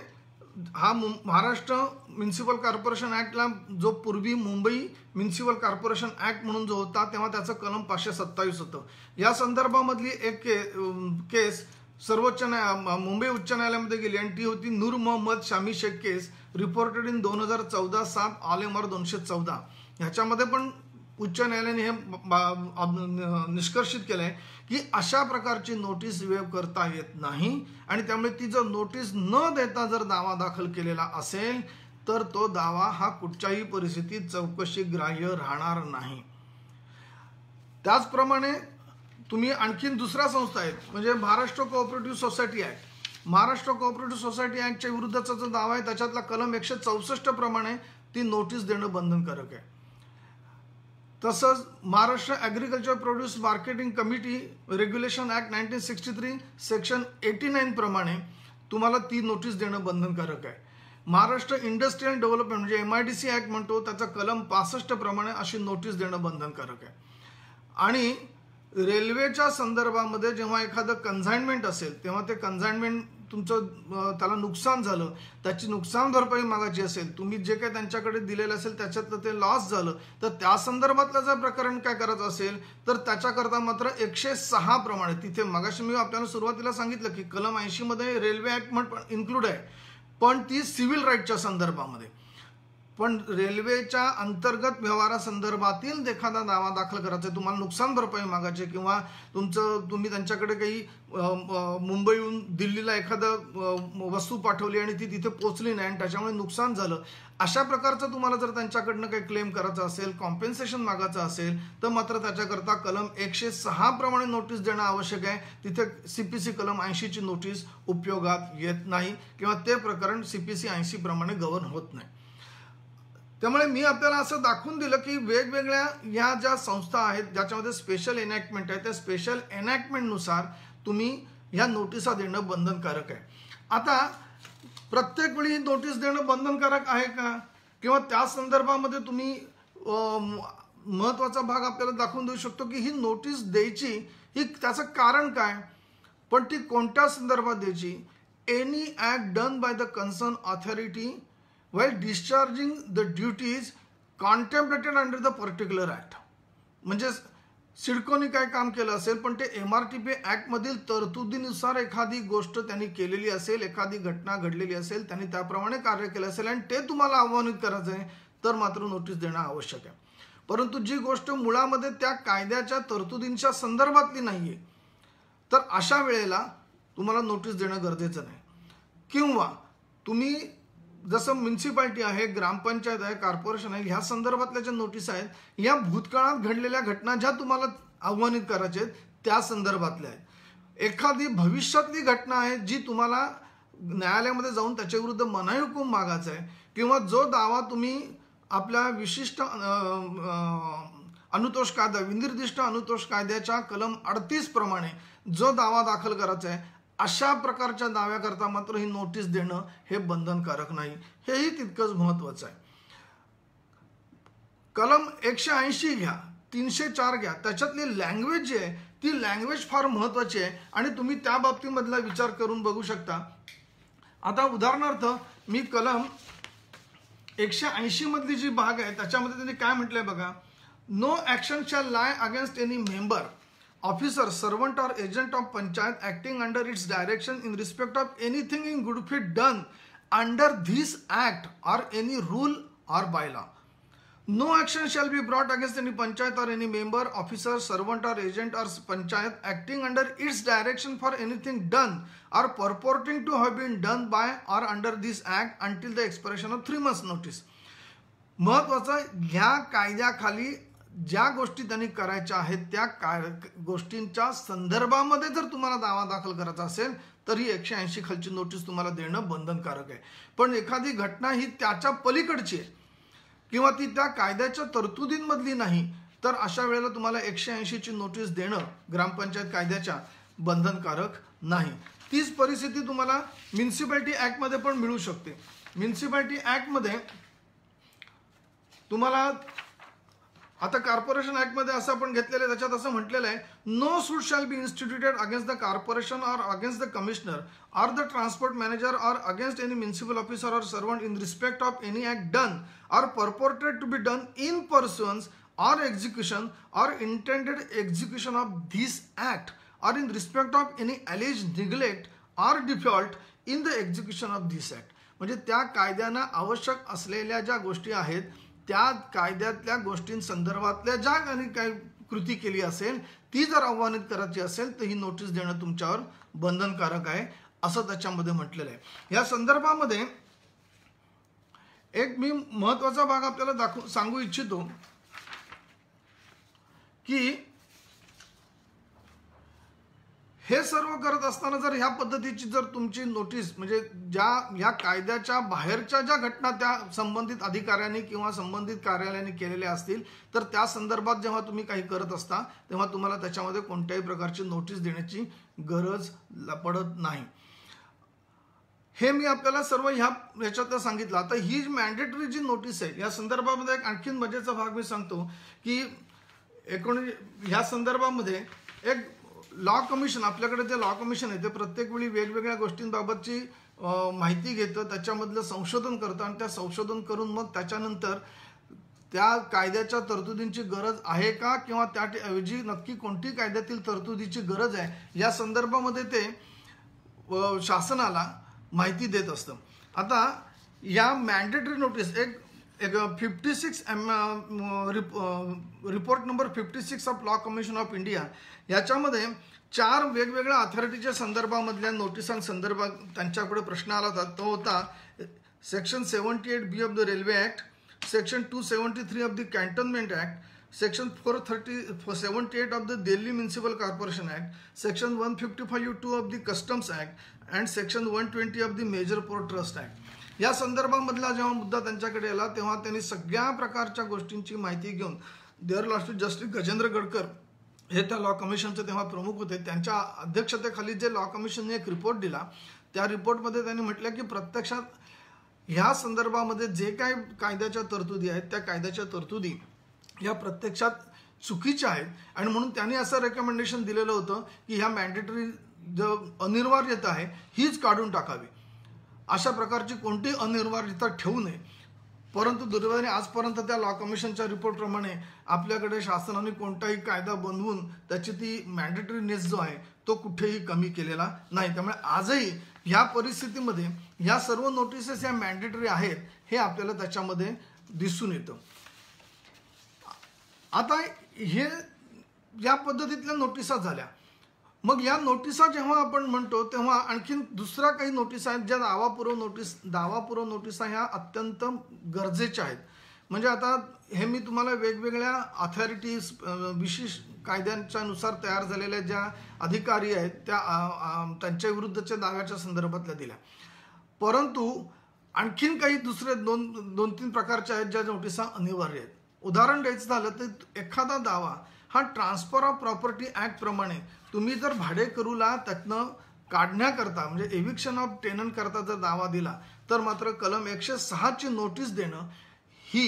हा महाराष्ट्र म्युन्सिपल कॉर्पोरेशन ॲक्टला जो पूर्वी मुंबई म्युन्सिपल कॉर्पोरेशन ॲक्ट म्हणून जो होता तेव्हा त्याचं कलम 527 होतं. या संदर्भामधली एक केस सर्वोच्च मुंबई उच्च न्यायालयामध्ये गेली आणि ती होती नूर मोहम्मद शामी शेख केस रिपोर्टेड इन 2014 7 ऑल 214. ह्याच्यामध्ये पण उच्च न्यायालयाने हे निष्कर्षित केलंय की अशा प्रकारची नोटीस वेव करता येत नाही आणि त्यामुळे ती जर नोटीस न देता जर दावा दाखल केलेला असेल तर तो दावा हा कुठच्याही परिस्थितीत चौकशी ग्राह्य राहणार नाही. त्याचप्रमाणे तुम्ही आणखीन दुसऱ्या संस्था आहेत म्हणजे Maharashtra cooperative society act. Maharashtra cooperative society ॲक्टच्या विरुद्धचा जो दावा आहे त्याच्यातला कलम 164 प्रमाणे ती नोटीस देणं बंधनकारक आहे. तसंच Maharashtra agriculture produce marketing committee regulation act 1963 section 89 प्रमाणे तुम्हाला ती नोटीस देणं बंधनकारक आहे. महाराष्ट्र इंडस्ट्रियल डेव्हलपमेंट म्हणजे MIDC ॲक्ट म्हणतो त्याचा कलम 65 प्रमाणे अशी नोटीस देणं बंधनकारक आहे. आणि रेल्वेच्या संदर्भामध्ये जेव्हा एखादं कन्साइनमेंट असेल तेव्हा ते कन्साइनमेंट तुमचं त्याला नुकसान झालं त्याची नुकसान भरपाई मागायची असेल, तुम्ही जे काही त्यांच्याकडे दिलेलं असेल त्याच्यातलं ते लॉस झालं तर त्या संदर्भातलं जर प्रकरण काय करायचं असेल तर त्याच्याकरता मात्र 106 प्रमाणे तिथे मगाशी मी आपल्याला सुरुवातीला सांगितलं की कलम 80 मध्ये रेल्वे ॲक्ट पण इन्क्लूड आहे पण ती सिव्हिल राईटच्या संदर्भामध्ये. पण रेल्वेच्या अंतर्गत व्यवहारासंदर्भातील एखादा दावा दाखल करायचा आहे, तुम्हाला नुकसान भरपाई मागायचे किंवा तुम्ही त्यांच्याकडे काही मुंबईहून दिल्लीला एखादं वस्तू पाठवली आणि ती तिथे पोहोचली नाही आणि त्याच्यामुळे नुकसान झालं, अशा प्रकारचं तुम्हाला जर त्यांच्याकडनं काही क्लेम करायचं असेल कॉम्पेन्सेशन मागायचं असेल तर मात्र त्याच्याकरता कलम 106 प्रमाणे नोटीस देणं आवश्यक आहे. तिथे CPC कलम 80 ची नोटीस उपयोगात येत नाही किंवा ते प्रकरण CPC 80 प्रमाणे गव्हर्न होत नाही. त्यामुळे मी आपल्याला असं दाखवून दिलं की वेगवेगळ्या या ज्या संस्था आहेत ज्याच्यामध्ये स्पेशल एनॅक्टमेंट आहे त्या स्पेशल एनॅक्टमेंटनुसार तुम्ही ह्या नोटिसा देणं बंधनकारक आहे. आता प्रत्येक वेळी नोटीस देणं बंधनकारक आहे का किंवा त्या संदर्भामध्ये तुम्ही महत्त्वाचा भाग आपल्याला दाखवून देऊ शकतो की ही नोटीस द्यायची ही त्याचं कारण काय, पण ती कोणत्या संदर्भात द्यायची. Any act done by the concern authority while discharging the duties contemplated under the particular act. म्हणजे सिडकोने काय काम केलं असेल पण ते MRTP ऍक्ट मधील तरतुदीनुसार एखादी गोष्ट त्यांनी केलेली असेल, एखादी घटना घडलेली असेल, त्यांनी त्याप्रमाणे कार्य केलं असेल आणि ते तुम्हाला आव्हानित करायचं आहे तर मात्र नोटीस देणं आवश्यक आहे. परंतु जी गोष्ट मुळामध्ये त्या कायद्याच्या तरतुदींच्या संदर्भातली नाहीये तर अशा वेळेला तुम्हाला नोटीस देणं गरजेचं नाही. किंवा तुम्ही जसं म्युन्सिपाल्टी आहे, ग्रामपंचायत आहे, कॉर्पोरेशन आहे, ह्या संदर्भातल्या ज्या नोटीस आहेत या भूतकाळात घडलेल्या घटना ज्या तुम्हाला आव्हानित करायच्या आहेत त्या संदर्भातल्या आहेत. एखादी भविष्यातली घटना आहे जी तुम्हाला न्यायालयामध्ये जाऊन त्याच्या विरुद्ध मनाई हुकूम मागायचा आहे किंवा जो दावा तुम्ही आपल्या विशिष्ट अनुतोष कायदा विनिर्दिष्ट अनुतोष कायद्याच्या कलम 38 प्रमाणे जो दावा दाखल करायचा आहे अशा प्रकारच्या दाव्याकरता मात्र ही नोटीस देणं हे बंधनकारक नाही. हेही तितकंच महत्त्वाचं आहे. कलम 180 घ्या, 304 घ्या, त्याच्यातली लँग्वेज जी आहे ती लँग्वेज फार महत्त्वाची आहे आणि तुम्ही त्या बाबतीमधला विचार करून बघू शकता. आता उदाहरणार्थ मी कलम 180 मधली जी भाग आहे त्याच्यामध्ये त्यांनी काय म्हटलंय बघा. No action shall lie against any member, officer, servant or agent of panchayat acting under its direction in respect of anything in good faith done under this act or any rule or bylaw. No action shall be brought against any panchayat or any member, officer, servant or agent or panchayat acting under its direction for anything done or purporting to have been done by or under this act until the expiration of 3 months notice. महत्त्वाचं, ह्या कायद्याखाली ज्या गोष्टी त्यांनी करायच्या आहेत त्या गोष्टींच्या संदर्भामध्ये जर तुम्हाला दावा दाखल करायचा असेल तर ही 180 खालची नोटीस तुम्हाला देणं बंधनकारक आहे. पण एखादी घटना ही त्याच्या पलीकडची आहे किंवा ती त्या कायद्याच्या तरतुदींमधली नाही तर अशा वेळेला तुम्हाला 180 ची नोटीस देणं ग्रामपंचायत कायद्याच्या बंधनकारक नाही. तीच परिस्थिती तुम्हाला म्युन्सिपॅलिटी ऍक्टमध्ये पण मिळू शकते. म्युन्सिपॅलिटी ऍक्टमध्ये तुम्हाला आता कॉर्पोरेशन ऍक्टमध्ये असं आपण घेतलेलं आहे त्याच्यात असं म्हटलेलं आहे no suit shall be instituted against the corporation or against the commissioner or the transport manager or against any municipal officer or servant in respect of any act done or purported to be done in pursuance or execution or intended execution of this act or in respect of any alleged neglect or default in the execution of this act. म्हणजे त्या कायद्यानं आवश्यक असलेल्या ज्या गोष्टी आहेत त्या कायद्यातल्या गोष्टींसंदर्भातल्या ज्या काही कृती केली असेल ती जर आव्हानित करायची असेल तर ही नोटीस देणं तुमच्यावर बंधनकारक आहे असं त्याच्यामध्ये म्हटलेलं आहे. या संदर्भामध्ये एक मी महत्त्वाचा भाग आपल्याला सांगू इच्छितो की हे सर्व करत असताना जर ह्या पद्धतीची जर तुमची नोटीस म्हणजे ज्या ह्या कायद्याच्या बाहेरच्या ज्या घटना त्या संबंधित अधिकाऱ्यांनी किंवा संबंधित कार्यालयाने केलेल्या असतील तर त्या संदर्भात जेव्हा तुम्ही काही करत असता तेव्हा तुम्हाला त्याच्यामध्ये कोणत्याही प्रकारची नोटीस देण्याची गरज पडत नाही. हे मी आपल्याला सर्व ह्याच्यात सांगितलं. आता ही मॅन्डेटरी जी नोटीस आहे या संदर्भामध्ये एक आणखीन मजेचा भाग मी सांगतो की ह्या संदर्भामध्ये एक लॉ कमिशन आपल्याकडे जे लॉ कमिशन आहे ते प्रत्येक वेळी वेगवेगळ्या गोष्टींबाबतची माहिती घेतं, त्याच्यामधलं संशोधन करतं आणि त्या संशोधन करून मग त्याच्यानंतर त्या कायद्याच्या तरतुदींची गरज आहे का किंवा त्याऐवजी नक्की कोणती कायद्यातील तरतुदीची गरज आहे या संदर्भामध्ये ते शासनाला माहिती देत असतं. आता या मॅन्डेटरी नोटीस एक 56 report number 56 of law commission of India याच्यामध्ये 4 वेगवेगळ्या अथॉरिटीच्या संदर्भामधल्या नोटिसांसंदर्भात त्यांच्याकडे प्रश्न आला होता. तो होता section 78B of the railway act, section 273 of the cantonment act, section 478 of the Delhi municipal corporation act, section 155(2) of the customs act and section 120 of the major port trust act. या संदर्भामधला जेव्हा मुद्दा त्यांच्याकडे आला तेव्हा त्यांनी सगळ्या प्रकारच्या गोष्टींची माहिती घेऊन their lordship justice Gajendra Gadkar हे त्या लॉ कमिशनचे तेव्हा प्रमुख होते. त्यांच्या अध्यक्षतेखाली जे लॉ कमिशनने एक रिपोर्ट दिला त्या रिपोर्टमध्ये त्यांनी म्हटलं की प्रत्यक्षात ह्या संदर्भामध्ये जे काही कायद्याच्या तरतुदी आहेत त्या कायद्याच्या तरतुदी या प्रत्यक्षात चुकीच्या आहेत आणि म्हणून त्यांनी असं रेकमेंडेशन दिलेलं होतं की ह्या मॅन्डेटरी जो अनिवार्यता आहे हीच काढून टाकावी. अशा प्रकारची कोणतीही अनिवार्यता ठेवू नये. परंतु दुर्दैवाने आजपर्यंत त्या लॉ कमिशनच्या रिपोर्टप्रमाणे आपल्याकडे शासनाने कोणताही कायदा बनवून त्याची ती मॅन्डेटरीनेस जो आहे तो कुठेही कमी केलेला नाही. त्यामुळे आजही ह्या परिस्थितीमध्ये ह्या सर्व नोटिसेस या मॅन्डेटरी आहेत हे आपल्याला त्याच्यामध्ये दिसून येतं. आता हे या पद्धतीतल्या नोटिसा झाल्या. मग या नोटिसा जेव्हा आपण म्हणतो तेव्हा आणखीन दुसऱ्या काही नोटीस आहेत ज्या दावापूर्व नोटिसा ह्या अत्यंत गरजेच्या आहेत. म्हणजे आता हे मी तुम्हाला वेगवेगळ्या अथॉरिटीज विशिष्ट कायद्यांच्या नुसार तयार झालेल्या ज्या अधिकारी आहेत त्यांच्या विरुद्धच्या दाव्याच्या संदर्भातल्या दिल्या. परंतु आणखीन काही दुसरे दोन तीन प्रकारच्या आहेत ज्या नोटिसा अनिवार्य आहेत. उदाहरण द्यायचं झालं तर एखादा दावा हा ट्रान्सफर ऑफ प्रॉपर्टी ऍक्ट प्रमाणे तुम्ही जर भाडेकरूला त्यातनं काढण्याकरता म्हणजे एविक्शन ऑफ टेनंट करता जर दावा दिला तर मात्र कलम 106 ची नोटीस देणं ही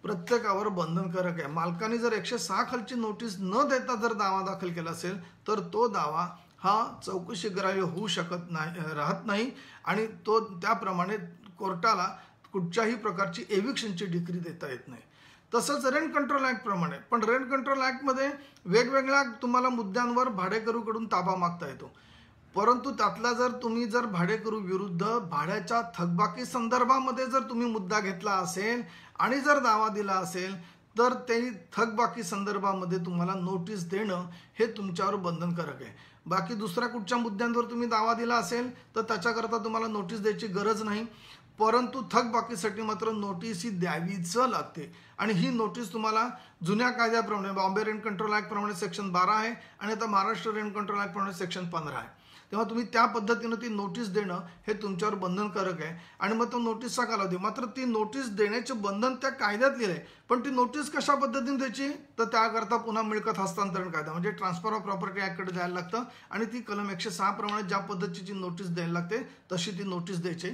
प्रत्येकावर बंधनकारक आहे. मालकाने जर 106 खालची नोटीस न देता जर दावा दाखल केला असेल तर तो दावा हा चौकशी ग्राह्य होऊ शकत नाही राहत नाही आणि तो त्याप्रमाणे कोर्टाला कुठच्याही प्रकारची एविक्शनची डिक्री देता येत नाही. तसंच रेंट कंट्रोल ऍक्ट प्रमाणे पण रेंट कंट्रोल ऍक्ट मध्ये वेगवेगळ्या तुम्हाला मुद्द्यांवर भाडेकरूकडून ताबा मागता येतो. परंतु त्यातला जर तुम्ही भाडेकरू विरुद्ध भाड्याच्या थकबाकी संदर्भामध्ये जर तुम्ही मुद्दा घेतला असेल आणि जर दावा दिला असेल तर ते थकबाकी संदर्भामध्ये तुम्हाला नोटीस देणं हे तुमच्यावर बंधनकारक आहे. बाकी दुसऱ्या कुठच्या मुद्द्यांवर तुम्ही दावा दिला असेल तर त्याच्याकरता तुम्हाला नोटीस द्यायची गरज नाही. परंतु थकबाकीसाठी मात्र नोटीस ही द्यावीच लागते आणि ही नोटीस तुम्हाला जुन्या कायद्याप्रमाणे बॉम्बे रेंट कंट्रोल ऍक्ट प्रमाणे सेक्शन 12 आहे आणि आता महाराष्ट्र रेंट कंट्रोल ऍक्ट प्रमाणे सेक्शन 15 आहे. तेव्हा तुम्ही त्या पद्धतीने ती नोटीस देणं हे तुमच्यावर बंधनकारक आहे. आणि मग तो नोटीसचा कालावधी मात्र ती नोटीस देण्याचे बंधन त्या कायद्यात लिहिलंय. पण ती नोटीस कशा पद्धतीने द्यायची तर त्याकरता पुन्हा मिळकत हस्तांतरण कायदा म्हणजे ट्रान्सफर ऑफ प्रॉपर्टी ऍक्टकडे जायला लागतं आणि ती कलम 106 प्रमाणे ज्या पद्धतीची नोटीस द्यायला लागते तशी ती नोटीस द्यायची.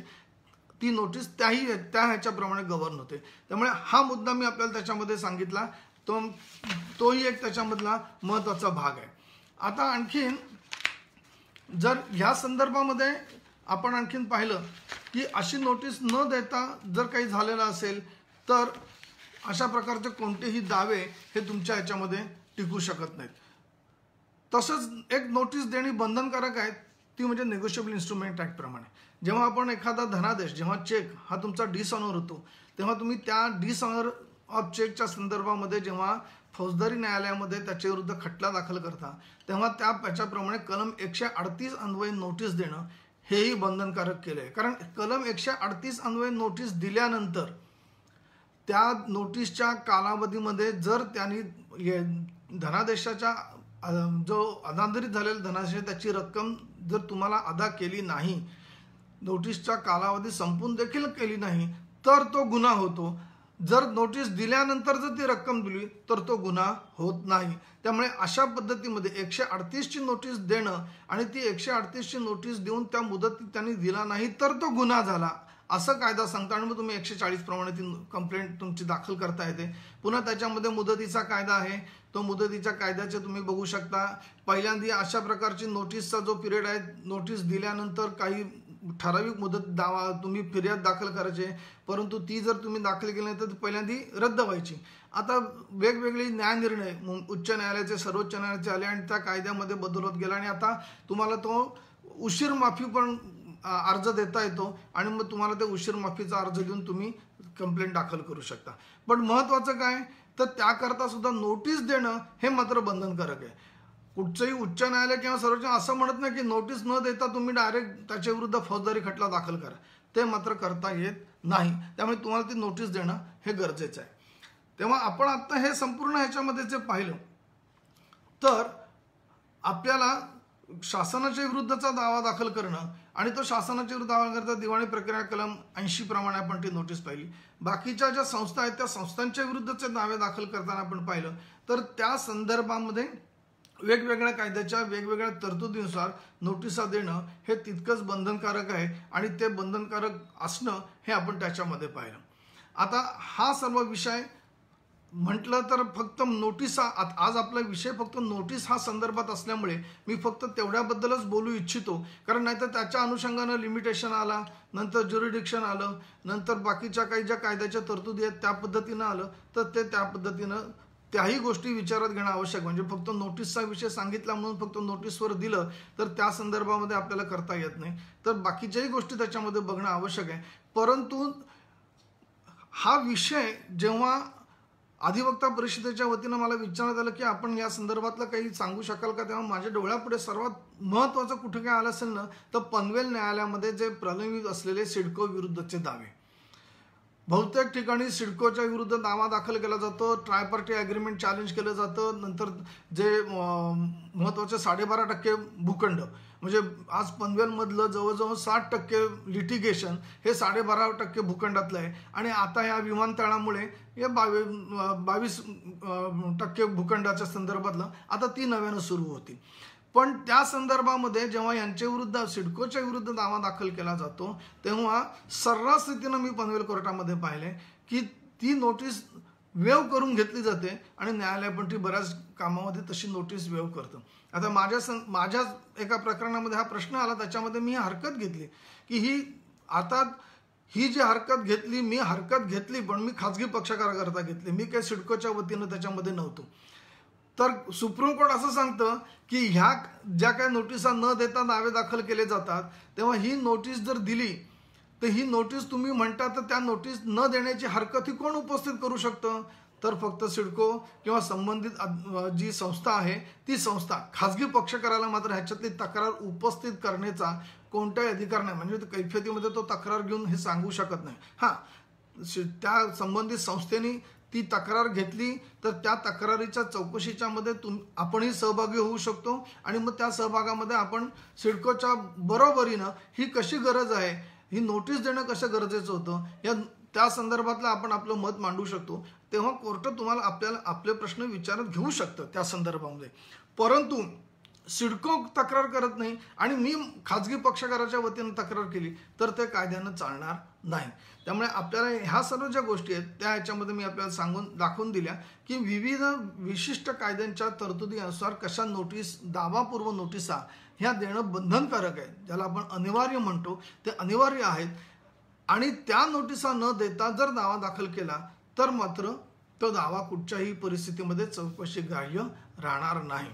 ती नोटीस त्या ह्याच्याप्रमाणे गव्हर्न होते. त्यामुळे हा मुद्दा मी आपल्याला त्याच्यामध्ये सांगितला तोही एक त्याच्यामधला महत्त्वाचा भाग आहे. आता आणखीन जर ह्या संदर्भामध्ये आपण आणखीन पाहिलं की अशी नोटीस न देता जर काही झालेलं असेल तर अशा प्रकारचे कोणतेही दावे हे तुमच्या ह्याच्यामध्ये टिकू शकत नाहीत. तसंच एक नोटीस देणे बंधनकारक आहे ती म्हणजे नेगोशिएबल इन्स्ट्रुमेंट ऍक्ट प्रमाणे. जेव्हा आपण एखादा धनादेश जेव्हा चेक हा तुमचा डिसऑनर होतो तेव्हा तुम्ही त्या डिसऑनर ऑफ चेकच्या संदर्भामध्ये जेव्हा फौजदारी न्यायालयामध्ये त्याच्या विरुद्ध खटला दाखल करता तेव्हा त्याच्याप्रमाणे कलम 138 अन्वये नोटीस देणं हेही बंधनकारक केलं आहे. कारण कलम 138 अन्वये नोटीस दिल्यानंतर त्या नोटीसच्या कालावधीमध्ये जर त्यांनी धनादेशाच्या जो अनादरित झालेला धनादेश त्याची रक्कम जर तुम्हाला अदा केली नाही नोटीसचा कालावधी संपून देखील केली नाही तर तो गुन्हा होतो. जर नोटीस दिल्यानंतर जर ती रक्कम दिली तर तो गुन्हा होत नाही. त्यामुळे अशा पद्धतीमध्ये 138 ची नोटीस देणं आणि ती 138 ची नोटीस देऊन त्या मुदतीत त्यांनी दिला नाही तर तो गुन्हा झाला असं कायदा सांगतो आणि मग तुम्ही 140 प्रमाणे ती कंप्लेंट तुमची दाखल करता येते. पुन्हा त्याच्यामध्ये मुदतीचा कायदा आहे. तो मुदतीच्या कायद्याचे तुम्ही बघू शकता. पहिल्यांदा अशा प्रकारची नोटीसचा जो पिरियड आहे नोटीस दिल्यानंतर काही ठराविक मुदत दावा तुम्ही फिर्याद दाखल करायचे परंतु ती जर तुम्ही दाखल केली नाही तर पहिल्यांदा रद्द व्हायची. आता वेगवेगळे न्यायनिर्णय उच्च न्यायालयाचे सर्वोच्च न्यायालयाचे आले आणि त्या कायद्यामध्ये बदल होत गेला आणि आता तुम्हाला तो उशीर माफी पण अर्ज देता येतो आणि मग तुम्हाला ते उशीर माफीचा अर्ज देऊन तुम्ही कंप्लेंट दाखल करू शकता. पण महत्त्वाचं काय तर त्याकरता सुद्धा नोटीस देणं हे मात्र बंधनकारक आहे. कुठचंही उच्च न्यायालय किंवा सर्वोच्च असं म्हणत नाही की नोटीस न देता तुम्ही डायरेक्ट त्याच्या विरुद्ध फौजदारी खटला दाखल करा. ते मात्र करता येत नाही. त्यामुळे तुम्हाला ती नोटीस देणं हे गरजेचं आहे. तेव्हा आपण आता हे संपूर्ण ह्याच्यामध्ये जे पाहिलं तर आपल्याला शासनाच्या विरुद्धचा दावा दाखल करणं आणि तो शासनाच्या विरुद्ध दावा करता दिवाणी प्रक्रिया कलम 80 प्रमाणे आपण ती नोटीस पाहिली. बाकीच्या ज्या संस्था आहेत त्या संस्थांच्या विरुद्धचे दावे दाखल करताना आपण पाहिलं तर त्या संदर्भामध्ये वेगवेगळ्या कायद्याच्या वेगवेगळ्या तरतुदीनुसार नोटिसा देणं हे तितकंच बंधनकारक आहे आणि ते बंधनकारक असणं हे आपण त्याच्यामध्ये पाहिलं. आता हा सर्व विषय म्हटलं तर फक्त नोटीस आज आपला विषय फक्त नोटीस हा संदर्भात असल्यामुळे मी फक्त तेवढ्याबद्दलच बोलू इच्छितो, कारण नाहीतर त्याच्या अनुषंगानं लिमिटेशन आला, नंतर ज्युरिडिक्शन आलं, नंतर बाकीच्या काही ज्या कायद्याच्या तरतुदी आहेत त्या पद्धतीनं आलं, तर ते त्या पद्धतीनं त्याही गोष्टी विचारात घेणं आवश्यक. म्हणजे फक्त नोटीसचा विषय सांगितला म्हणून फक्त नोटीसवर दिलं तर त्या संदर्भामध्ये आपल्याला करता येत नाही, तर बाकीच्याही गोष्टी त्याच्यामध्ये बघणं आवश्यक आहे. परंतु हा विषय जेव्हा अधिवक्ता परिषदेच्या वतीनं मला विचारण्यात आलं की आपण या संदर्भातलं काही सांगू शकाल का, तेव्हा माझ्या डोळ्यापुढे सर्वात महत्त्वाचं कुठे काय आलं असेल ना, तर पनवेल न्यायालयामध्ये जे प्रलंबित असलेले सिडको विरुद्धचे दावे. बहुतेक ठिकाणी सिडकोच्या विरुद्ध दावा दाखल केला जातो, ट्रायपार्टी ॲग्रीमेंट चॅलेंज केलं जातं, नंतर जे महत्त्वाचे 12.5% भूखंड, म्हणजे आज पनवेलमधलं जवळजवळ 60% लिटिगेशन हे 12.5% भूखंडातलं आहे. आणि आता या विमानतळामुळे या 22% भूखंडाच्या संदर्भातलं आता ती नव्यानं सुरू होती. पण त्या संदर्भामध्ये जेव्हा यांच्या विरुद्ध सिडकोच्या विरुद्ध दावा दाखल केला जातो तेव्हा सर्रास रीतीनं मी पनवेल कोर्टामध्ये पाहिले की ती नोटीस वेव करून घेतली जाते आणि न्यायालय पण ती बऱ्याच कामामध्ये तशी नोटीस वेव करतं. आता माझ्या एका प्रकरणामध्ये हा प्रश्न आला, त्याच्यामध्ये मी हरकत घेतली की ही जी हरकत घेतली, मी हरकत घेतली पण मी खाजगी पक्षकाराकरता घेतली, मी काही सिडकोच्या वतीनं त्याच्यामध्ये नव्हतो. तर सुप्रीम कोर्ट असं सांगतं की ह्या ज्या काही नोटिसा न देता दावे दाखल केले जातात, तेव्हा ही नोटीस जर दिली तर ही नोटीस तुम्ही म्हणता तर त्या नोटीस न देण्याची हरकत ही कोण उपस्थित करू शकतं, तर फक्त सिडको किंवा संबंधित जी संस्था आहे ती संस्था. खाजगी पक्षकाराला मात्र ह्याच्यातली तक्रार उपस्थित करण्याचा कोणताही अधिकार नाही, म्हणजे कैफियतीमध्ये तो तक्रार घेऊन हे सांगू शकत नाही. हां, त्या संबंधित संस्थेने ती तक्रार घेतली तर त्या तक्रारीच्या चौकशीच्या मध्ये आपणही सहभागी होऊ शकतो आणि मग त्या सहभागामध्ये आपण सिडकोच्या बरोबरीनं ही कशी गरज आहे, ही नोटीस देणं कसं गरजेचं होतं, या त्या संदर्भातलं आपण आपलं मत मांडू शकतो. तेव्हा कोर्ट तुम्हाला आपले प्रश्न विचारात घेऊ शकतं त्या संदर्भामध्ये. परंतु सिडको तक्रार करत नाही आणि मी खाजगी पक्षकाराच्या वतीनं तक्रार केली तर ते कायद्यानं चालणार नाही. त्यामुळे आपल्याला ह्या सर्व ज्या गोष्टी आहेत त्या ह्याच्यामध्ये मी आपल्याला दाखवून दिल्या की विविध विशिष्ट कायद्यांच्या तरतुदीनुसार कशा नोटीस, दावापूर्व नोटिसा ह्या देणं बंधनकारक आहे, ज्याला आपण अनिवार्य म्हणतो, ते अनिवार्य आहेत. आणि त्या नोटिसा न देता जर दावा दाखल केला तर मात्र तो दावा कुठच्याही परिस्थितीमध्ये चौकशी ग्राह्य राहणार नाही.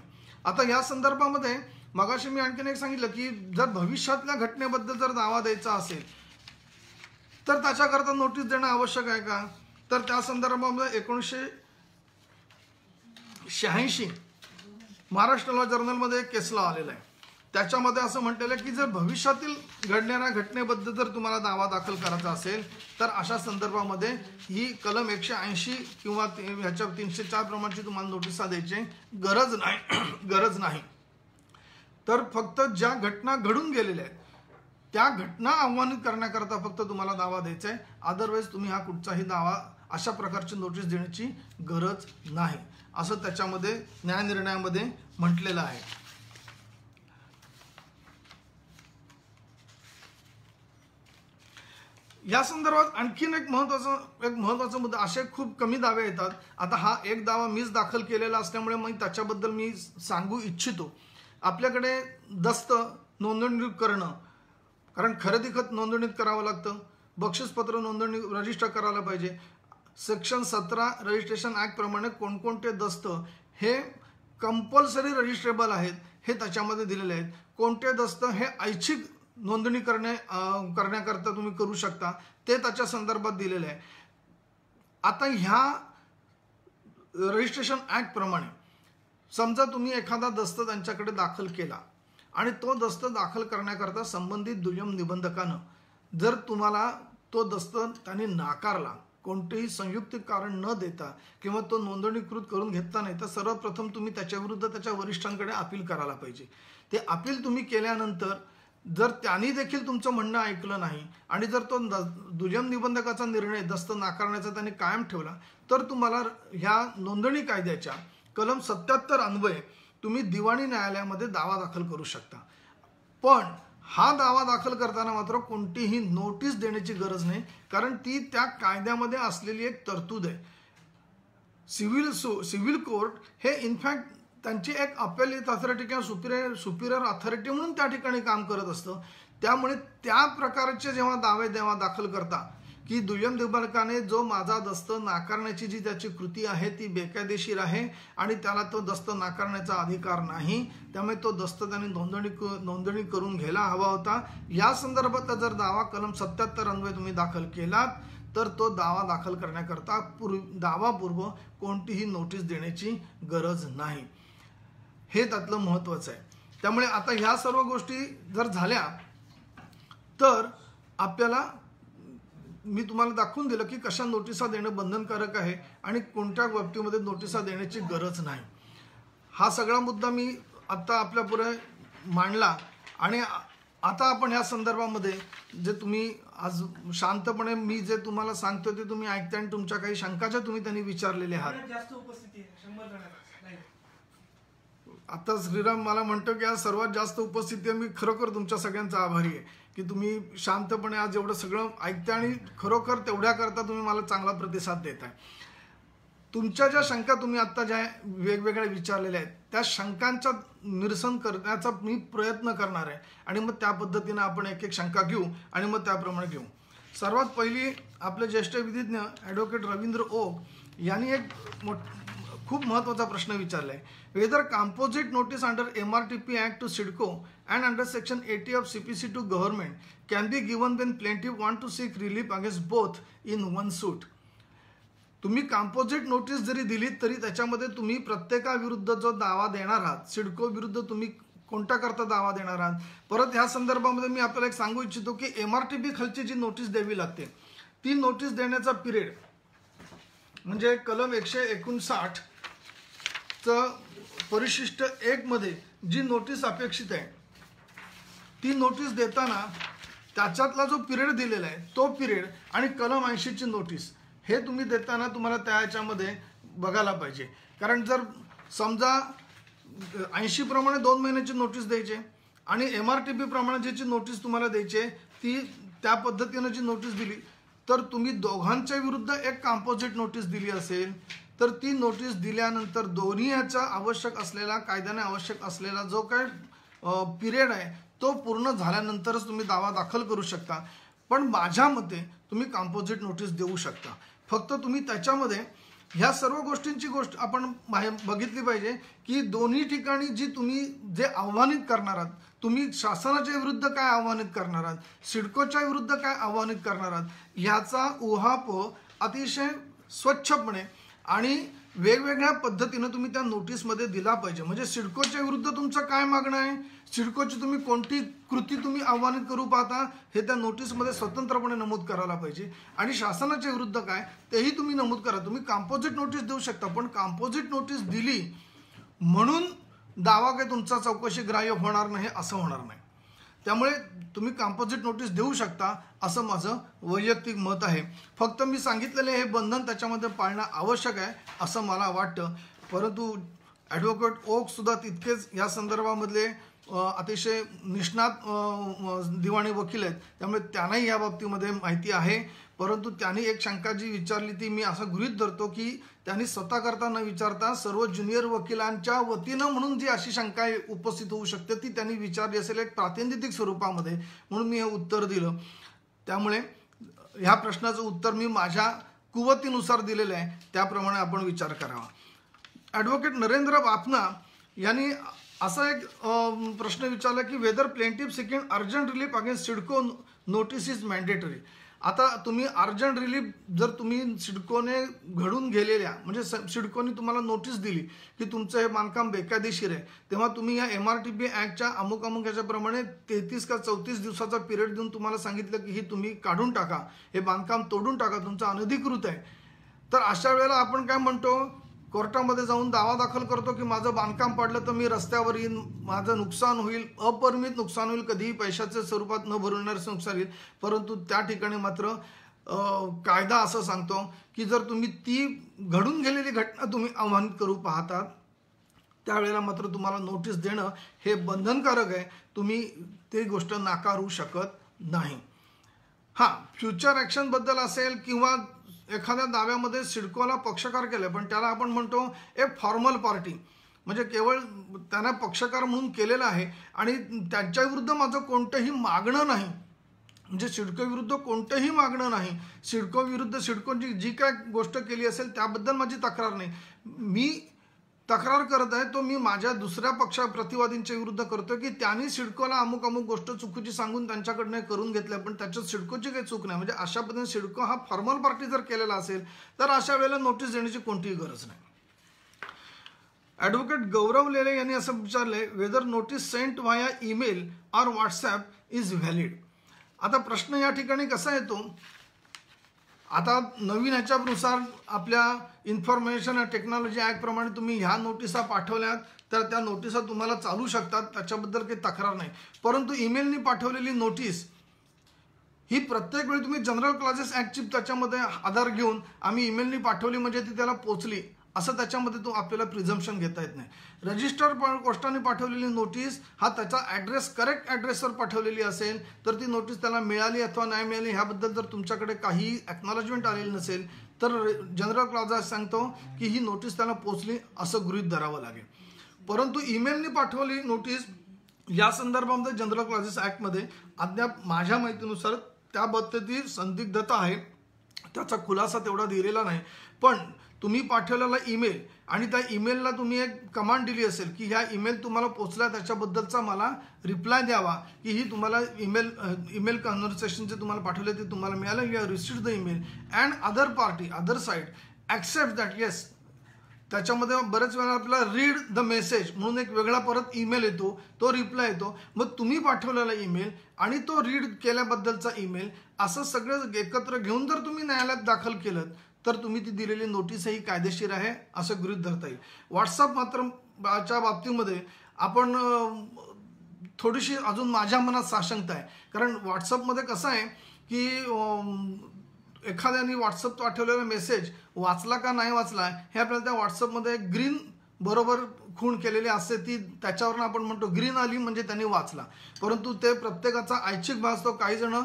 आता या संदर्भामध्ये मगाशी मी आणखीन एक सांगितलं की जर भविष्यातल्या घटनेबद्दल जर दावा द्यायचा असेल तर त्याच्याकरता नोटीस देणं आवश्यक आहे का, तर त्या संदर्भामध्ये 1986 महाराष्ट्र लॉ जर्नलमध्ये एक केस लॉ आलेला आहे. त्याच्यामध्ये असं म्हटलेलं आहे की जर भविष्यातील घडणाऱ्या घटनेबद्दल जर तुम्हाला दावा दाखल करायचा असेल तर अशा संदर्भामध्ये ही कलम 180 किंवा ह्याच्या 304 प्रमाणची तुम्हाला नोटिसा द्यायची गरज नाही. तर फक्त ज्या घटना घडून गेलेल्या आहेत त्या घटना आव्हानित करण्याकरता फक्त तुम्हाला दावा द्यायचा आहे. अदरवाईज तुम्ही हा कुठचाही दावा अशा प्रकारची नोटीस देण्याची गरज नाही, असं त्याच्यामध्ये न्यायनिर्णयामध्ये म्हटलेलं आहे. या संदर्भात आणखीन एक महत्त्वाचा मुद्दा, असे खूप कमी दावे येतात. आता हा एक दावा मीच दाखल केलेला असल्यामुळे मग त्याच्याबद्दल मी सांगू इच्छितो. आपल्याकडे दस्त नोंदणी करणं, कारण खरेदी खत नोंदणीत करावं लागतं, बक्षीसपत्र नोंदणी रजिस्टर करायला पाहिजे. सेक्शन 17 रजिस्ट्रेशन ॲक्ट प्रमाणे कोणकोणते दस्त हे कंपल्सरी रजिस्ट्रेबल आहेत हे त्याच्यामध्ये दिलेले आहेत. कोणते दस्त हे ऐच्छिक नोंदणी करण्याकरता तुम्ही करू शकता ते त्याच्या संदर्भात दिलेले आहे. आता ह्या रजिस्ट्रेशन ॲक्ट प्रमाणे समजा तुम्ही एखादा दस्त त्यांच्याकडे दाखल केला आणि तो दस्त दाखल करण्याकरता संबंधित दुय्यम निबंधकानं जर तुम्हाला तो दस्त त्यांनी नाकारला, कोणतेही संयुक्तिक कारण न देता किंवा तो नोंदणीकृत करून घेतला नाही, तर सर्वप्रथम तुम्ही त्याच्याविरुद्ध त्याच्या वरिष्ठांकडे अपील करायला पाहिजे. ते अपील तुम्ही केल्यानंतर जर त्यांनी देखील तुमचं म्हणणं ऐकलं नाही आणि जर तो दुय्यम निबंधकाचा निर्णय दस्त नाकारण्याचा त्यांनी कायम ठेवला तर तुम्हाला ह्या नोंदणी कायद्याच्या कलम 77 अन्वये तुम्ही दिवाणी न्यायालयामध्ये दावा दाखल करू शकता. पण हा दावा दाखल करताना मात्र कोणतीही नोटीस देण्याची गरज नाही, कारण ती त्या कायद्यामध्ये असलेली एक तरतूद आहे. सिव्हिल कोर्ट हे इनफॅक्ट त्यांची एक अपेलिट अथॉरिटी किंवा सुपिरियर अथॉरिटी म्हणून त्या ठिकाणी काम करत असतं. त्यामुळे त्या प्रकारचे जेव्हा दावे दाखल करता की दुय्यम दिग्बलकाने जो माझा दस्त नाकारण्याची जी त्याची कृती आहे ती बेकायदेशीर आहे आणि त्याला तो दस्त नाकारण्याचा अधिकार नाही, त्यामुळे तो दस्त त्यांनी नोंदणी करून घ्यायला हवा होता, या संदर्भातला जर दावा कलम 77 अन्वये तुम्ही दाखल केलात तर तो दावा दाखल करण्याकरता दावापूर्व कोणतीही नोटीस देण्याची गरज नाही. हे त्यातलं महत्त्वाचं आहे. त्यामुळे आता ह्या सर्व गोष्टी जर झाल्या तर आपल्याला मी तुम्हाला दाखवून दिलं की कशा नोटिसा देणं बंधनकारक आहे आणि कोणत्या बाबतीमध्ये नोटिसा देण्याची गरज नाही. हा सगळा मुद्दा मी आता आपल्यापुढे मांडला आणि आता आपण ह्या संदर्भामध्ये जे तुम्ही आज शांतपणे मी जे तुम्हाला सांगतो ते तुम्ही ऐकताय आणि तुमच्या काही शंकाच्या तुम्ही त्यांनी विचारलेल्या आहात. जास्त उपस्थिती आहे 100 जणांची. आता श्रीराम मला म्हणतो की आज सर्वात जास्त उपस्थिती आहे. मी खरोखर तुमच्या सगळ्यांचा आभारी आहे की तुम्ही शांतपणे आज एवढं सगळं ऐकताय आणि खरोखर तेवढ्या करता तुम्ही मला चांगला प्रतिसाद देताय. तुमच्या ज्या शंका तुम्ही आत्ता ज्या वेगवेगळ्या विचारलेल्या आहेत त्या शंकांचा निरसन करण्याचा मी प्रयत्न करणार आहे आणि मग त्या पद्धतीने आपण एक एक शंका घेऊ आणि मग त्याप्रमाणे घेऊ. सर्वात पहिली आपले ज्येष्ठ विधिज्ञ ॲडव्होकेट रवींद्र ओक यांनी एक खूप महत्त्वाचा प्रश्न विचारला आहे. Whether composite notice under MRTP Act to SIDCO and under Section 80 of CPC to government can be given when plaintiff want to seek relief against both in one suit. तुम्ही composite notice जरी दिली तरी त्याच्यामध्ये तुम्ही प्रत्येकाविरुद्ध जो दावा देणार आहात, सिडको विरुद्ध तुम्ही कोणत्या करता दावा देणार आहात. परत ह्या संदर्भामध्ये मी आपल्याला एक सांगू इच्छितो की MRTP खालची जी नोटीस द्यावी लागते ती नोटीस देण्याचा पिरियड म्हणजे कलम 159 परिशिष्ट 1 मध्ये जी नोटीस अपेक्षित आहे ती नोटीस देताना त्याच्यातला जो पिरियड दिलेला आहे तो पिरियड आणि कलम 80 ची नोटीस हे तुम्ही देताना तुम्हाला त्या ह्याच्यामध्ये बघायला पाहिजे. कारण जर समजा 80 प्रमाणे 2 महिन्याची नोटीस द्यायची आणि MRTP प्रमाणे जी नोटीस तुम्हाला द्यायची ती त्या पद्धतीने जी नोटीस दिली तर तुम्ही दोघांच्या विरुद्ध एक कंपोजिट नोटीस दिली असेल तर ती नोटीस दिल्यानंतर दोन्ही ह्याचा आवश्यक असलेला कायद्याने आवश्यक असलेला जो काय पिरियड आहे तो पूर्ण झाल्यानंतरच तुम्ही दावा दाखल करू शकता. पण माझ्या मते तुम्ही कंपोजिट नोटीस देऊ शकता. फक्त तुम्ही त्याच्यामध्ये ह्या सर्व गोष्टींची गोष्ट आपण बघितली पाहिजे की दोन्ही ठिकाणी जी तुम्ही जे आव्हानित करणार आहात, तुम्ही शासनाच्या विरुद्ध काय आव्हानित करणार आहात, सिडकोच्या विरुद्ध काय आव्हानित करणार आहात, ह्याचा उहापोह अतिशय स्वच्छपणे आणि वेगवेगळ्या पद्धतीने तुम्ही त्या नोटीसमध्ये दिला पाहिजे. म्हणजे सिडकोच्या विरुद्ध तुमचं काय मागणं आहे, सिडकोची तुम्ही कोणती कृती तुम्ही आव्हानित करू पाहता हे त्या नोटीसमध्ये स्वतंत्रपणे नमूद करायला पाहिजे आणि शासनाच्या विरुद्ध काय तेही तुम्ही नमूद करा. तुम्ही कंपोजिट नोटीस देऊ शकता पण कंपोजिट नोटीस दिली म्हणून दावा काही तुमचा चौकशी ग्राह्य होणार नाही असं होणार नाही. त्यामुळे तुम्ही कंपोजिट नोटीस देऊ शकता असं माझं वैयक्तिक मत आहे. फक्त मी सांगितलेले हे बंधन त्याच्यामध्ये पाळणं आवश्यक आहे असं मला वाटतं. परंतु ॲडव्होकेट ओक सुद्धा तितकेच या संदर्भामधले अतिशय निष्णात दिवाणी वकील आहेत, त्यामुळे त्यांनाही या बाबतीमध्ये माहिती आहे. परंतु त्यांनी एक शंका जी विचारली ती मी असं गृहीत धरतो की त्यांनी स्वतः करता न विचारता सर्व ज्युनियर वकिलांच्या वतीनं म्हणून जी अशी शंका उपस्थित होऊ शकते ती त्यांनी विचारली असेल एक प्रातिनिधिक स्वरूपामध्ये, म्हणून मी हे उत्तर दिलं. त्यामुळे ह्या प्रश्नाचं उत्तर मी माझ्या कुवतीनुसार दिलेलं आहे, त्याप्रमाणे आपण विचार करावा. ॲडव्होकेट नरेंद्र बापना यांनी असा एक प्रश्न विचारला की whether plaintiff seeking urgent relief against CIDCO notice is mandatory. आता तुम्ही अर्जंट रिलीफ जर तुम्ही सिडकोने घडून गेलेल्या म्हणजे सिडकोने तुम्हाला नोटीस दिली की तुमचं हे बांधकाम बेकायदेशीर आहे, तेव्हा तुम्ही या MRTP ॲक्टच्या अमुक याच्याप्रमाणे 33 का 34 दिवसाचा पिरियड देऊन तुम्हाला सांगितलं की ही तुम्ही काढून टाका, हे बांधकाम तोडून टाका, तुमचं अनधिकृत आहे. तर अशा वेळेला आपण काय म्हणतो, कोर्टामध्ये जाऊन दावा दाखल करतो की माझं बांधकाम पडलं तर मी रस्त्यावर येईन, माझं नुकसान होईल, अपरिमित नुकसान होईल, कधीही पैशाच्या स्वरूपात न भरवणारं नुकसान होईल. परंतु त्या ठिकाणी मात्र कायदा असं सांगतो की जर तुम्ही ती घडून गेलेली घटना तुम्ही आव्हानित करू पाहतात त्यावेळेला मात्र तुम्हाला नोटीस देणं हे बंधनकारक आहे, तुम्ही ती गोष्ट नाकारू शकत नाही. हां, फ्युचर ॲक्शनबद्दल असेल किंवा एखाद्या दाव्यामध्ये सिडकोला पक्षकार केलं, पण त्याला आपण म्हणतो एक फॉर्मल पार्टी, म्हणजे केवळ त्यांना पक्षकार म्हणून केलेलं आहे आणि त्यांच्या विरुद्ध माझं कोणतंही मागणं नाही, म्हणजे सिडको विरुद्ध कोणतंही मागणं नाही, सिडको विरुद्ध सिडकोची जी काय गोष्ट केली असेल त्याबद्दल माझी तक्रार नाही, मी तक्रार करत आहे तो मी माझ्या दुसऱ्या पक्षा प्रतिवादींच्या विरुद्ध करतो की त्यांनी सिडकोला अमुक अमुक गोष्ट चुकीची सांगून त्यांच्याकडनं करून घेतल्या, पण त्याच्यात सिडकोची काही चूक नाही. म्हणजे अशा पद्धतीने सिडको हा फॉर्मल पार्टी जर केलेला असेल तर अशा वेळेला नोटीस देण्याची कोणतीही गरज नाही. ॲडव्होकेट गौरव लेले यांनी असं विचारलंय, whether notice sent via email or WhatsApp is valid. आता प्रश्न या ठिकाणी कसा येतो, आता नवीन ह्याच्यानुसार आपल्या इन्फॉर्मेशन अँड टेक्नॉलॉजी ॲक्ट प्रमाणे तुम्ही ह्या नोटिसा पाठवल्यात तर त्या नोटिसा तुम्हाला चालू शकतात, त्याच्याबद्दल काही तक्रार नाही. परंतु ईमेलनी पाठवलेली नोटीस ही प्रत्येक वेळी तुम्ही जनरल क्लॉजेस ॲक्टची त्याच्यामध्ये आधार घेऊन आम्ही ईमेलनी पाठवली म्हणजे ती त्याला पोचली असं त्याच्यामध्ये तो आपल्याला प्रिझम्पशन घेता येत नाही. रजिस्टर पोस्टाने पाठवलेली नोटीस हा त्याचा ॲड्रेस करेक्ट ॲड्रेसवर पाठवलेली असेल तर ती नोटीस त्याला मिळाली अथवा नाही मिळाली ह्याबद्दल जर तुमच्याकडे काही ॲक्नॉलेजमेंट आलेली नसेल तर जनरल क्लॉज सांगतो की ही नोटीस त्याला पोचली असं गृहीत धरावं लागेल. परंतु ईमेलनी पाठवली नोटीस या संदर्भामध्ये जनरल क्लॉजेस ॲक्टमध्ये अद्याप माझ्या माहितीनुसार त्याबाबतीत संदिग्धता आहे, त्याचा खुलासा तेवढा दिलेला नाही. पण तुम्ही पाठवलेला ईमेल आणि त्या ईमेलला तुम्ही एक कमांड दिली असेल की ह्या ईमेल तुम्हाला पोचला त्याच्याबद्दलचा मला रिप्लाय द्यावा की ही तुम्हाला ईमेल कन्व्हर्सेशनचे तुम्हाला पाठवले ते तुम्हाला मिळालं, you have received the email and other party other side accept that yes. त्याच्यामध्ये बरेच वेळा आपल्याला रीड द मेसेज म्हणून एक वेगळा परत ईमेल येतो, तो रिप्लाय येतो. मग तुम्ही पाठवलेला ईमेल आणि तो रीड केल्याबद्दलचा ईमेल असं सगळं एकत्र घेऊन जर तुम्ही न्यायालयात दाखल केलं तर तुम्ही ती दिलेली नोटीसही कायदेशीर आहे असं गृहीत धरता येईल. व्हॉट्सअप मात्र च्या बाबतीमध्ये आपण थोडीशी अजून माझ्या मनात साशंकता आहे, कारण व्हॉट्सअपमध्ये कसं आहे की एखाद्याने व्हॉट्सअप पाठवलेला मेसेज वाचला का नाही वाचला हे आपल्याला त्या व्हॉट्सअपमध्ये ग्रीन बरोबर खूण केलेली असते, ती त्याच्यावरून आपण म्हणतो ग्रीन आली म्हणजे त्यांनी वाचला. परंतु ते प्रत्येकाचा ऐच्छिक भाग असतो, काही जण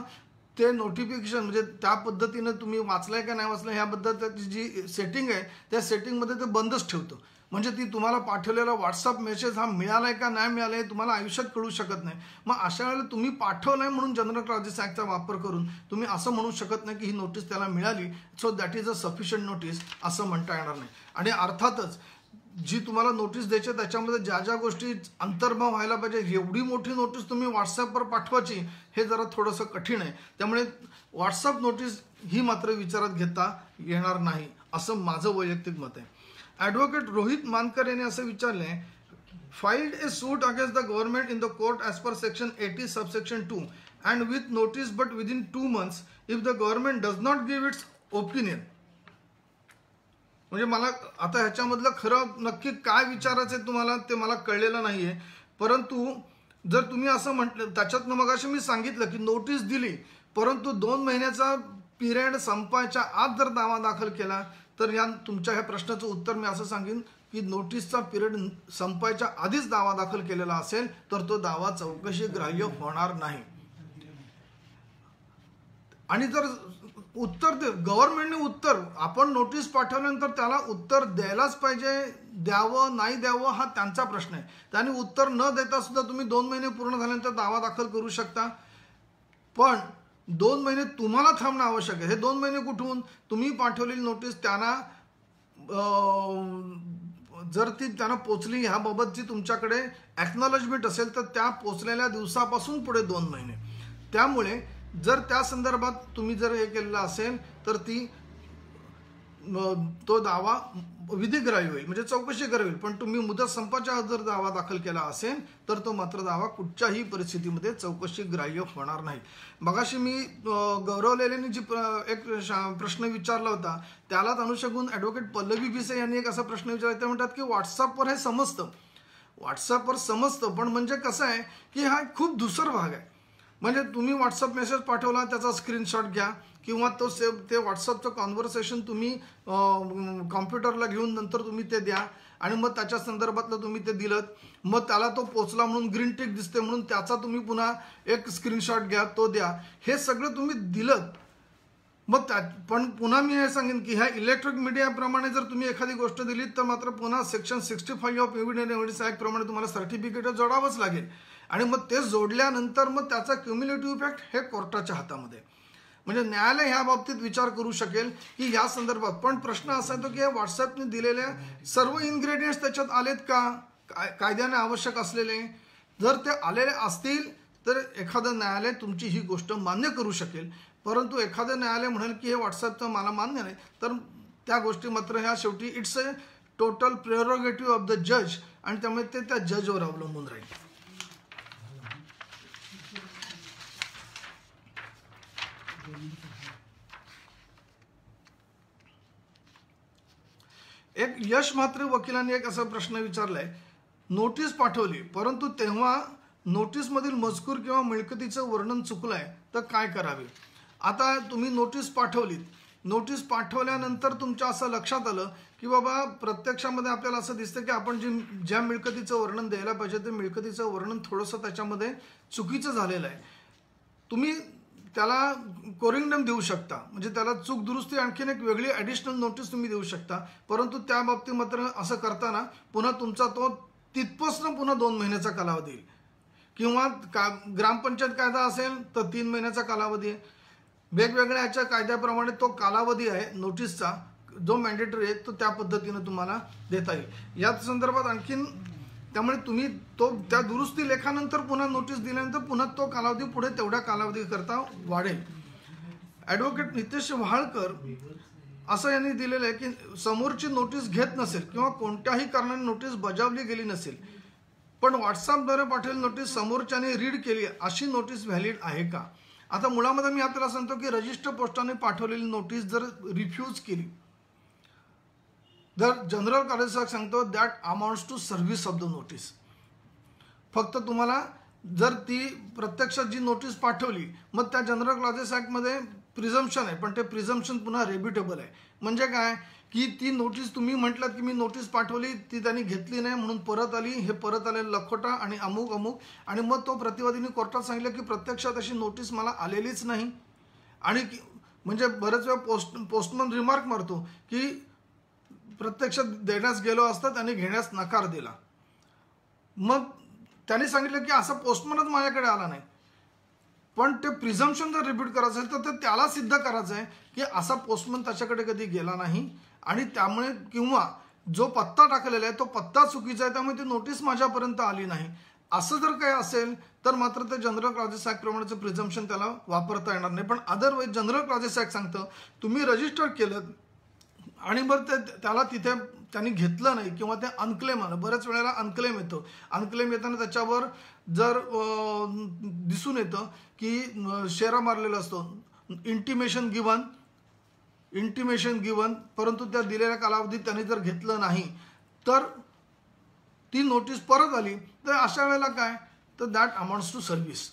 ते नोटिफिकेशन म्हणजे त्या पद्धतीनं तुम्ही वाचलाय का नाही वाचलं ह्याबद्दल त्याची जी सेटिंग आहे त्या सेटिंगमध्ये ते बंदच ठेवतो, म्हणजे ती तुम्हाला पाठवलेला व्हॉट्सअप मेसेज हा मिळालाय का नाही मिळालाय तुम्हाला आयुष्यात कळू शकत नाही. मग अशा वेळेला तुम्ही पाठवलाय म्हणून जनरल क्लॉजेस ॲक्टचा वापर करून तुम्ही असं म्हणू शकत नाही की ही नोटीस त्याला मिळाली so that is a sufficient notice असं म्हणता येणार नाही. आणि अर्थातच जी तुम्हाला नोटीस द्यायची त्याच्यामध्ये ज्या ज्या गोष्टी अंतर्भाव व्हायला पाहिजे, एवढी मोठी नोटीस तुम्ही व्हॉट्सअपवर पाठवायची हे जरा थोडंसं कठीण आहे. त्यामुळे व्हॉट्सअप नोटीस ही मात्र विचारात घेता येणार नाही असं माझं वैयक्तिक मत आहे. ॲडव्होकेट रोहित मानकर यांनी असं विचारलंय, filed a suit against the government in the court as per section 80 subsection 2 and with notice but within 2 months if the government does not give its opinion. म्हणजे मला आता ह्याच्यामधलं खरं नक्की काय विचारायचं आहे तुम्हाला ते मला कळलेलं नाही आहे. परंतु जर तुम्ही असं म्हटलं त्याच्यातनं मगाशी मी सांगितलं की नोटीस दिली परंतु 2 महिन्याचा पिरियड संपायच्या आत जर दावा दाखल केला तर या तुमच्या ह्या प्रश्नाचं उत्तर मी असं सांगेन की नोटीसचा पिरियड संपायच्या आधीच दावा दाखल केलेला असेल तर तो दावा चौकशी ग्राह्य होणार नाही. आणि जर उत्तर गव्हर्नमेंटने उत्तर आपण नोटीस पाठवल्यानंतर त्याला उत्तर द्यायलाच पाहिजे, द्यावं नाही द्यावं हा त्यांचा प्रश्न आहे. त्याने उत्तर न देता सुद्धा तुम्ही 2 महिने पूर्ण झाल्यानंतर दावा दाखल करू शकता, पण 2 महिने तुम्हाला थांबणं आवश्यक आहे. हे 2 महिने कुठून तुम्ही पाठवलेली नोटीस त्यांना जर ती त्यांना पोचली ह्याबाबतची तुमच्याकडे ॲक्नॉलेजमेंट असेल तर त्या पोचलेल्या दिवसापासून पुढे 2 महिने. त्यामुळे जर त्या संदर्भात तुम्ही जर हे केलेलं असेल तर तो दावा विधिग्राह्य होईल म्हणजे चौकशी करावी. पण तुम्ही मुदत संपाच्या आत जर दावा दाखल केला असेल तर तो मात्र दावा कुठच्याही परिस्थितीमध्ये चौकशी ग्राह्य होणार नाही. मगाशी मी गौरव लेलेंनी जी एक प्रश्न विचारला होता त्यालाच अनुसरून ॲडव्होकेट पल्लवी भिसे यांनी एक असा प्रश्न विचारला. ते म्हणतात की व्हॉट्सअपवर हे समजतं, व्हॉट्सअपवर समजतं, पण म्हणजे कसं आहे की हा खूप धूसर भाग आहे. म्हणजे तुम्ही व्हॉट्सअप मेसेज पाठवला त्याचा स्क्रीनशॉट घ्या किंवा तो ते व्हॉट्सअपचं कॉन्व्हर्सेशन तुम्ही कॉम्प्युटरला घेऊन नंतर तुम्ही ते द्या आणि मग त्याच्या संदर्भातलं तुम्ही ते दिलं, मग त्याला तो पोचला म्हणून ग्रीन टिक दिसते म्हणून त्याचा तुम्ही पुन्हा एक स्क्रीनशॉट घ्या तो द्या. हे सगळं तुम्ही दिलं मग पण पुन्हा मी हे सांगेन की ह्या इलेक्ट्रॉनिक मीडियाप्रमाणे जर तुम्ही एखादी गोष्ट दिली तर मात्र पुन्हा सेक्शन 65 ऑफ एव्हिडन्स ऍक्ट प्रमाणे तुम्हाला सर्टिफिकेट जोडावंच लागेल. आणि मग ते जोडल्यानंतर मग त्याचा क्युम्युलेटिव्ह इफेक्ट हे कोर्टाच्या हातामध्ये, म्हणजे न्यायालय ह्या बाबतीत विचार करू शकेल की या संदर्भात. पण प्रश्न असा येतो की व्हॉट्सअपने दिलेल्या सर्व इन्ग्रेडियंट्स त्याच्यात आलेत का, कायद्याने आवश्यक असलेले. जर ते आलेले असतील तर एखादं न्यायालय तुमची ही गोष्ट मान्य करू शकेल. परंतु एखादं न्यायालय म्हणेल की हे व्हॉट्सअपचं मला मान्य नाही, तर त्या गोष्टी मात्र ह्या शेवटी it's a total prerogative of the जज, आणि त्यामुळे ते त्या जजवर अवलंबून राहील. एक यश म्हात्रे वकिलांनी एक असा प्रश्न विचारलाय, नोटीस पाठवली परंतु तेव्हा नोटीसमधील मजकूर किंवा मिळकतीचं वर्णन चुकलंय तर काय करावे. आता तुम्ही नोटीस पाठवलीत, नोटीस पाठवल्यानंतर तुमच्या असं लक्षात आलं की बाबा प्रत्यक्षामध्ये आपल्याला असं दिसतं की आपण ज्या मिळकतीचं वर्णन द्यायला पाहिजे ते मिळकतीचं वर्णन थोडंसं त्याच्यामध्ये चुकीचं झालेलं आहे. तुम्ही त्याला कोरिंगडम देऊ शकता, म्हणजे त्याला चूक दुरुस्ती आणखीन एक वेगळी ॲडिशनल नोटीस तुम्ही देऊ शकता. परंतु त्या बाबतीत मात्र असं करताना पुन्हा तुमचा तो तिथपासून पुन्हा 2 महिन्याचा कालावधी येईल, किंवा ग्रामपंचायत कायदा असेल तर 3 महिन्याचा कालावधी आहे. वेगवेगळ्या याच्या कायद्याप्रमाणे तो कालावधी आहे नोटीसचा जो मॅन्डेटरी आहे तो त्या पद्धतीनं तुम्हाला देता येईल. या संदर्भात आणखीन त्यामुळे तुम्ही तो त्या दुरुस्ती लेखानंतर पुन्हा नोटीस दिल्यानंतर पुन्हा तो कालावधी पुढे तेवढ्या कालावधीकरता वाढेल. ॲडव्होकेट नितेश वहाळकर असं यांनी दिलेलं आहे की समोरची नोटीस घेत नसेल किंवा कोणत्याही कारणाने नोटीस बजावली गेली नसेल पण व्हॉट्सअपद्वारे पाठवलेली नोटीस समोरच्याने रीड केली अशी नोटीस व्हॅलिड आहे का. आता मुळामध्ये मी आपल्याला सांगतो की रजिस्टर पोस्टाने पाठवलेली नोटीस जर रिफ्यूज केली तर जनरल कॉलेज सांगतो that amounts to service of the notice. फक्त तुम्हाला जर ती प्रत्यक्षात जी नोटीस पाठवली मग त्या जनरल क्लॉजेस ॲक्टमध्ये प्रिझम्पशन आहे, पण ते प्रिझम्पशन पुन्हा रेब्युटेबल आहे. म्हणजे काय की ती नोटीस तुम्ही म्हटलात की मी नोटीस पाठवली ती त्यांनी घेतली नाही म्हणून परत आली, हे परत आलेलं लखोटा आणि अमुक अमुक, आणि मग तो प्रतिवादीने कोर्टात सांगितलं की प्रत्यक्षात अशी नोटीस मला आलेलीच नाही. आणि म्हणजे बरेच वेळा पोस्टमन रिमार्क मारतो की प्रत्यक्षात देण्यास गेलो असता त्याने घेण्यास नकार दिला. मग त्यांनी सांगितलं की असा पोस्टमनच माझ्याकडे आला नाही. पण ते प्रिझम्पशन जर रिपीट करायचं असेल तर ते त्याला सिद्ध करायचं आहे की असा पोस्टमन त्याच्याकडे कधी गेला नाही, आणि त्यामुळे किंवा जो पत्ता टाकलेला आहे तो पत्ता चुकीचा आहे त्यामुळे ती नोटीस माझ्यापर्यंत आली नाही. असं जर काही असेल तर मात्र ते जनरल क्लॉजेस ॲक्ट प्रमाणेचं प्रिझम्पशन त्याला वापरता येणार नाही. पण अदरवाईज जनरल क्लॉजेस ॲक्ट सांगतं तुम्ही रजिस्टर केलं आणि मग त्याला तिथे त्यांनी घेतलं नाही किंवा ते अनक्लेम आलं. बऱ्याच वेळेला अनक्लेम येतं. अनक्लेम येताना त्याच्यावर जर दिसून येतं की शेरा मारलेला असतो, इंटिमेशन गिवन, परंतु त्या दिलेल्या कालावधीत त्यांनी जर घेतलं नाही तर ती नोटीस परत आली तर अशा वेळेला काय तर दॅट अमाउंट्स टू सर्व्हिस.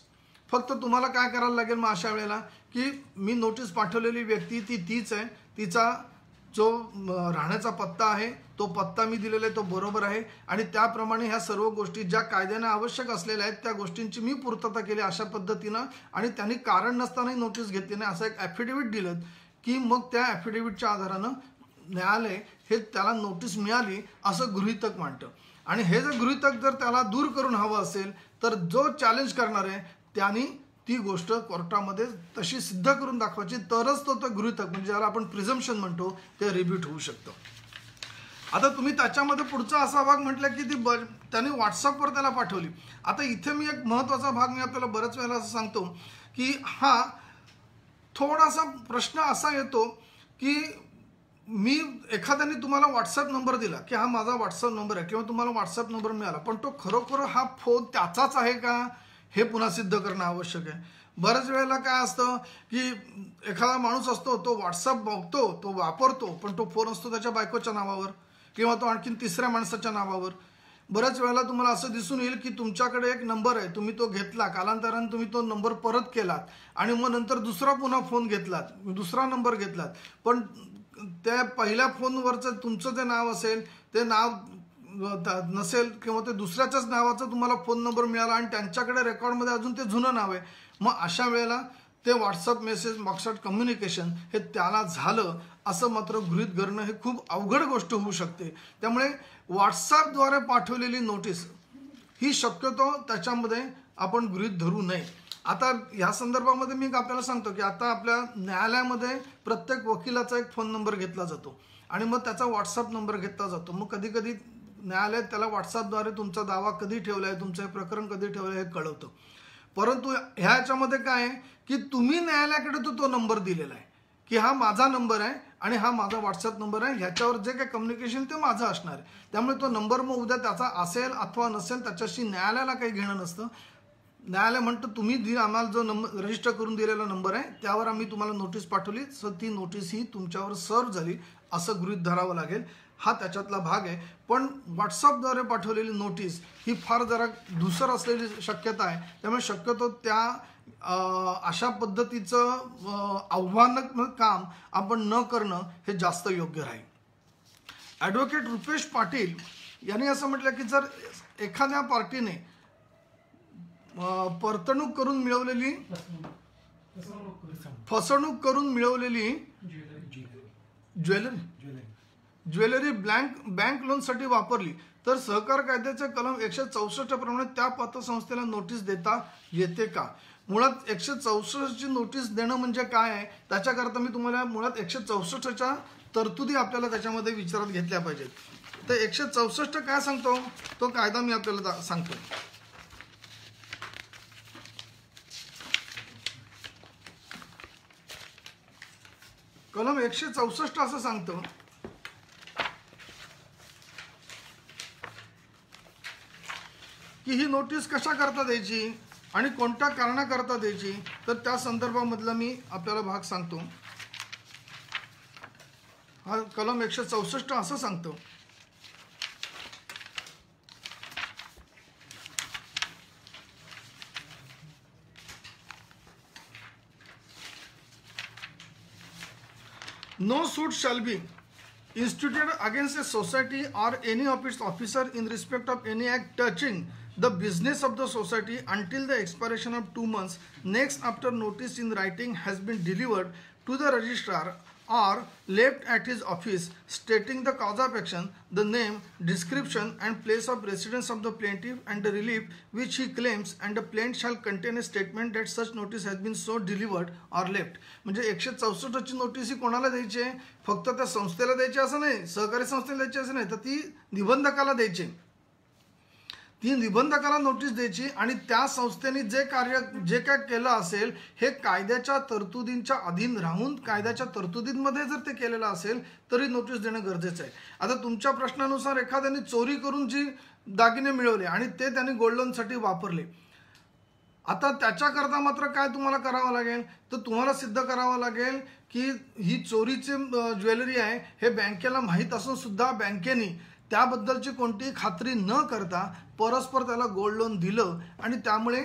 फक्त तुम्हाला काय करायला लागेल मग अशा वेळेला की मी नोटीस पाठवलेली व्यक्ती तीच आहे, तिचा जो राहण्याचा पत्ता आहे तो पत्ता मी दिलेला आहे तो बरोबर आहे, आणि त्याप्रमाणे ह्या सर्व गोष्टी ज्या कायद्याने आवश्यक असलेल्या आहेत त्या गोष्टींची मी पूर्तता केली अशा पद्धतीनं, आणि त्यांनी कारण नसतानाही नोटीस घेतली नाही असं एक ॲफिडेव्हिट दिलं की मग त्या ॲफिडेव्हिटच्या आधारानं न्यायालय हे त्याला नोटीस मिळाली असं गृहीतक मांडतं. आणि हे जर गृहीतक जर त्याला दूर करून हवं असेल तर जो चॅलेंज करणार आहे त्यांनी ती गोष्ट कोर्टामध्ये तशी सिद्ध करून दाखवायची, तरच तो गृहीतक म्हणजे ज्याला आपण प्रिझम्पशन म्हणतो ते रिब्यूट होऊ शकतं. आता तुम्ही त्याच्यामध्ये पुढचा असा भाग म्हटलं की ती त्यांनी व्हॉट्सअपवर त्याला पाठवली. आता इथे मी एक महत्त्वाचा भाग मी आपल्याला बऱ्याच वेळेला असं सांगतो की हा थोडासा प्रश्न असा येतो की मी एखाद्याने तुम्हाला व्हॉट्सअप नंबर दिला की हा माझा व्हॉट्सअप नंबर आहे किंवा तुम्हाला व्हॉट्सअप नंबर मिळाला, पण तो खरोखर हा फोन त्याचाच आहे का हे पुन्हा सिद्ध करणं आवश्यक आहे. बऱ्याच वेळेला काय असतं की एखादा माणूस असतो तो व्हॉट्सअप बघतो तो वापरतो पण तो फोन असतो त्याच्या बायकोच्या नावावर किंवा तो आणखीन तिसऱ्या माणसाच्या नावावर. बऱ्याच वेळेला तुम्हाला असं दिसून येईल की तुमच्याकडे एक नंबर आहे, तुम्ही तो घेतला, कालांतराने तुम्ही तो नंबर परत केलात आणि मग नंतर दुसरा पुन्हा फोन घेतलात, दुसरा नंबर घेतलात, पण त्या पहिल्या फोनवरचं तुमचं जे नाव असेल ते नाव नसेल किंवा ते दुसऱ्याच्याच नावाचा तुम्हाला फोन नंबर मिळाला आणि त्यांच्याकडे रेकॉर्डमध्ये अजून ते जुनं नाव आहे. मग अशा वेळेला ते व्हॉट्सअप मेसेज व्हॉट्सअप कम्युनिकेशन हे त्याला झालं असं मात्र गृहीत धरणं हे खूप अवघड गोष्ट होऊ शकते. त्यामुळे व्हॉट्सअपद्वारे पाठवलेली नोटीस ही शक्यतो त्याच्यामध्ये आपण गृहीत धरू नये. आता या संदर्भामध्ये मी आपल्याला सांगतो की आता आपल्या न्यायालयामध्ये प्रत्येक वकिलाचा एक फोन नंबर घेतला जातो आणि मग त्याचा व्हॉट्सअप नंबर घेतला जातो. मग कधी कधी न्यायालय त्याला व्हॉट्सअपद्वारे तुमचा दावा कधी ठेवला आहे, तुमचं हे प्रकरण कधी ठेवलं आहे हे कळवतं. परंतु ह्याच्यामध्ये काय आहे की तुम्ही न्यायालयाकडे तो नंबर दिलेला आहे की हा माझा नंबर आहे आणि हा माझा व्हॉट्सअप नंबर आहे, ह्याच्यावर जे काही कम्युनिकेशन ते माझं असणार आहे. त्यामुळे तो नंबर मग उद्या त्याचा असेल अथवा नसेल त्याच्याशी न्यायालयाला काही घेणं नसतं. न्यायालय म्हणतं तुम्ही आम्हाला जो नंबर रजिस्टर करून दिलेला नंबर आहे त्यावर आम्ही तुम्हाला नोटीस पाठवली, सो ती नोटीस ही तुमच्यावर सर्व झाली असं गृहीत धरावं लागेल. हा त्याच्यातला भाग आहे. पण व्हॉट्सअपद्वारे पाठवलेली नोटीस ही फार जरा धूसर असलेली शक्यता आहे. त्यामुळे शक्यतो त्या अशा पद्धतीचं आव्हानात्मक काम आपण न करणं हे जास्त योग्य राहील. ॲडव्होकेट रुपेश पाटील यांनी असं म्हटलं की जर एखाद्या पार्टीने फसवणूक करून मिळवलेली ज्वेलरी बँक लोनसाठी वापरली तर सहकार कायद्याच्या कलम 164 प्रमाणे त्या पतसंस्थेला नोटीस देता येते का? मुळात 164 ची नोटीस देणं म्हणजे काय आहे त्याच्याकरता मी तुम्हाला मुळात 164च्या तरतुदी आपल्याला त्याच्यामध्ये विचारात घेतल्या पाहिजेत. तर 164 काय सांगतो तो कायदा मी आपल्याला सांगतो. कलम 164 असं सांगतं की ही नोटीस कशा करता द्यायची आणि कोणत्या कारणाकरता द्यायची, तर त्या संदर्भामधला मी आपल्याला भाग सांगतो. हा कलम 164 असं सांगतो no suit shall be instituted against a society or any of its officer in respect of any act touching the business of the society until the expiration of 2 months next after notice in writing has been delivered to the registrar or left at his office stating the cause of action, the name, description and place of residence of the plaintiff and the relief which he claims, and the plaintiff shall contain a statement that such notice has been so delivered or left. म्हणजे 164 ची notice ही कोणाला द्यायची आहे? फक्त त्या संस्थेला द्यायची असं नाही, सहकारी संस्थेला द्यायची असं नाही, तर ती निबंधकाला द्यायची. ती निबंधकाला नोटीस द्यायची आणि त्या संस्थेने जे काय केलं असेल हे कायद्याच्या तरतुदींच्या अधीन राहून कायद्याच्या तरतुदींमध्ये जर ते केलेलं असेल तरी नोटीस देणं गरजेचं आहे. आता तुमच्या प्रश्नानुसार एखाद्याने चोरी करून जी दागिने मिळवले आणि ते त्यांनी गोल्ड लोनसाठी वापरले, आता त्याच्याकरता मात्र काय तुम्हाला करावं लागेल, तर तुम्हाला सिद्ध करावं लागेल की ही चोरीची ज्वेलरी आहे हे बँकेला माहीत असून सुद्धा बँकेने त्याबद्दलची कोणतीही खात्री न करता परस्पर त्याला गोल्ड लोन दिलं आणि त्यामुळे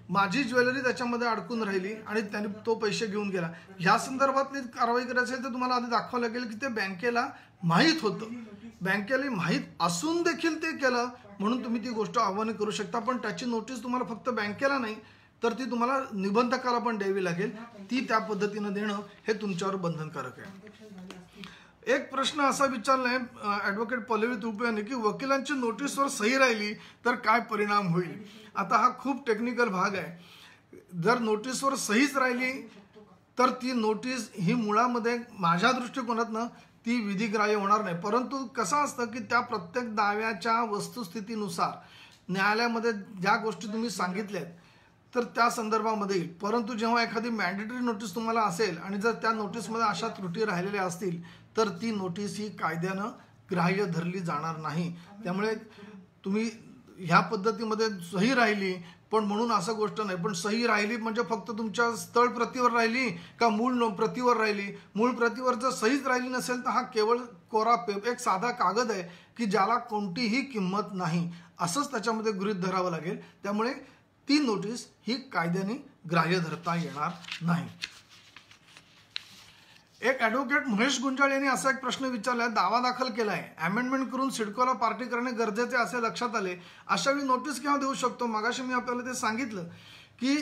माझी ज्वेलरी त्याच्यामध्ये अडकून राहिली आणि त्याने तो पैसे घेऊन गेला. ह्या संदर्भातली कारवाई करायची असेल तर तुम्हाला आधी दाखवावं लागेल की ते बँकेला माहीत होतं, बँकेला माहीत असून देखील ते केलं म्हणून तुम्ही ती गोष्ट आव्हान करू शकता. पण त्याची नोटीस तुम्हाला फक्त बँकेला नाही तर ती तुम्हाला निबंधकाला पण द्यावी लागेल. ती त्या पद्धतीनं देणं हे तुमच्यावर बंधनकारक आहे. एक प्रश्न असा विचारलाय ॲडव्होकेट पल्लवी तुपे यांनी की वकिलांची नोटीसवर सही राहिली तर काय परिणाम होईल. आता हा खूप टेक्निकल भाग आहे. जर नोटीसवर सहीच राहिली तर ती नोटीस ही मुळामध्ये माझ्या दृष्टिकोनातनं ती विधिग्राह्य होणार नाही. परंतु कसं असतं की त्या प्रत्येक दाव्याच्या वस्तुस्थितीनुसार न्यायालयामध्ये ज्या गोष्टी तुम्ही सांगितल्यात तर त्या संदर्भामध्ये येईल. परंतु जेव्हा एखादी मॅन्डेटरी नोटीस तुम्हाला असेल आणि जर त्या नोटीसमध्ये अशा त्रुटी राहिलेल्या असतील तर ती नोटीस ही कायद्यानं ग्राह्य धरली जाणार नाही. त्यामुळे तुम्ही ह्या पद्धतीमध्ये सही राहिली पण म्हणून असं गोष्ट नाही, पण सही राहिली म्हणजे फक्त तुमच्या स्थळ प्रतीवर राहिली का मूळ प्रतीवर राहिली. मूळ प्रतीवर जर सहीच राहिली नसेल तर हा केवळ कोरा एक साधा कागद आहे की ज्याला कोणतीही किंमत नाही असंच त्याच्यामध्ये गृहीत धरावं लागेल. त्यामुळे ती नोटीस ही कायद्याने ग्राह्य धरता येणार नाही. एक ॲडव्होकेट महेश गुंजाळ यांनी असा एक प्रश्न विचारलाय, दावा दाखल केलाय, अमेंडमेंट करून सिडकोला पार्टी करणे गरजेचे असे लक्षात आले, अशा वेळी नोटीस केव्हा देऊ शकतो. मगाशी मी आपल्याला ते सांगितलं की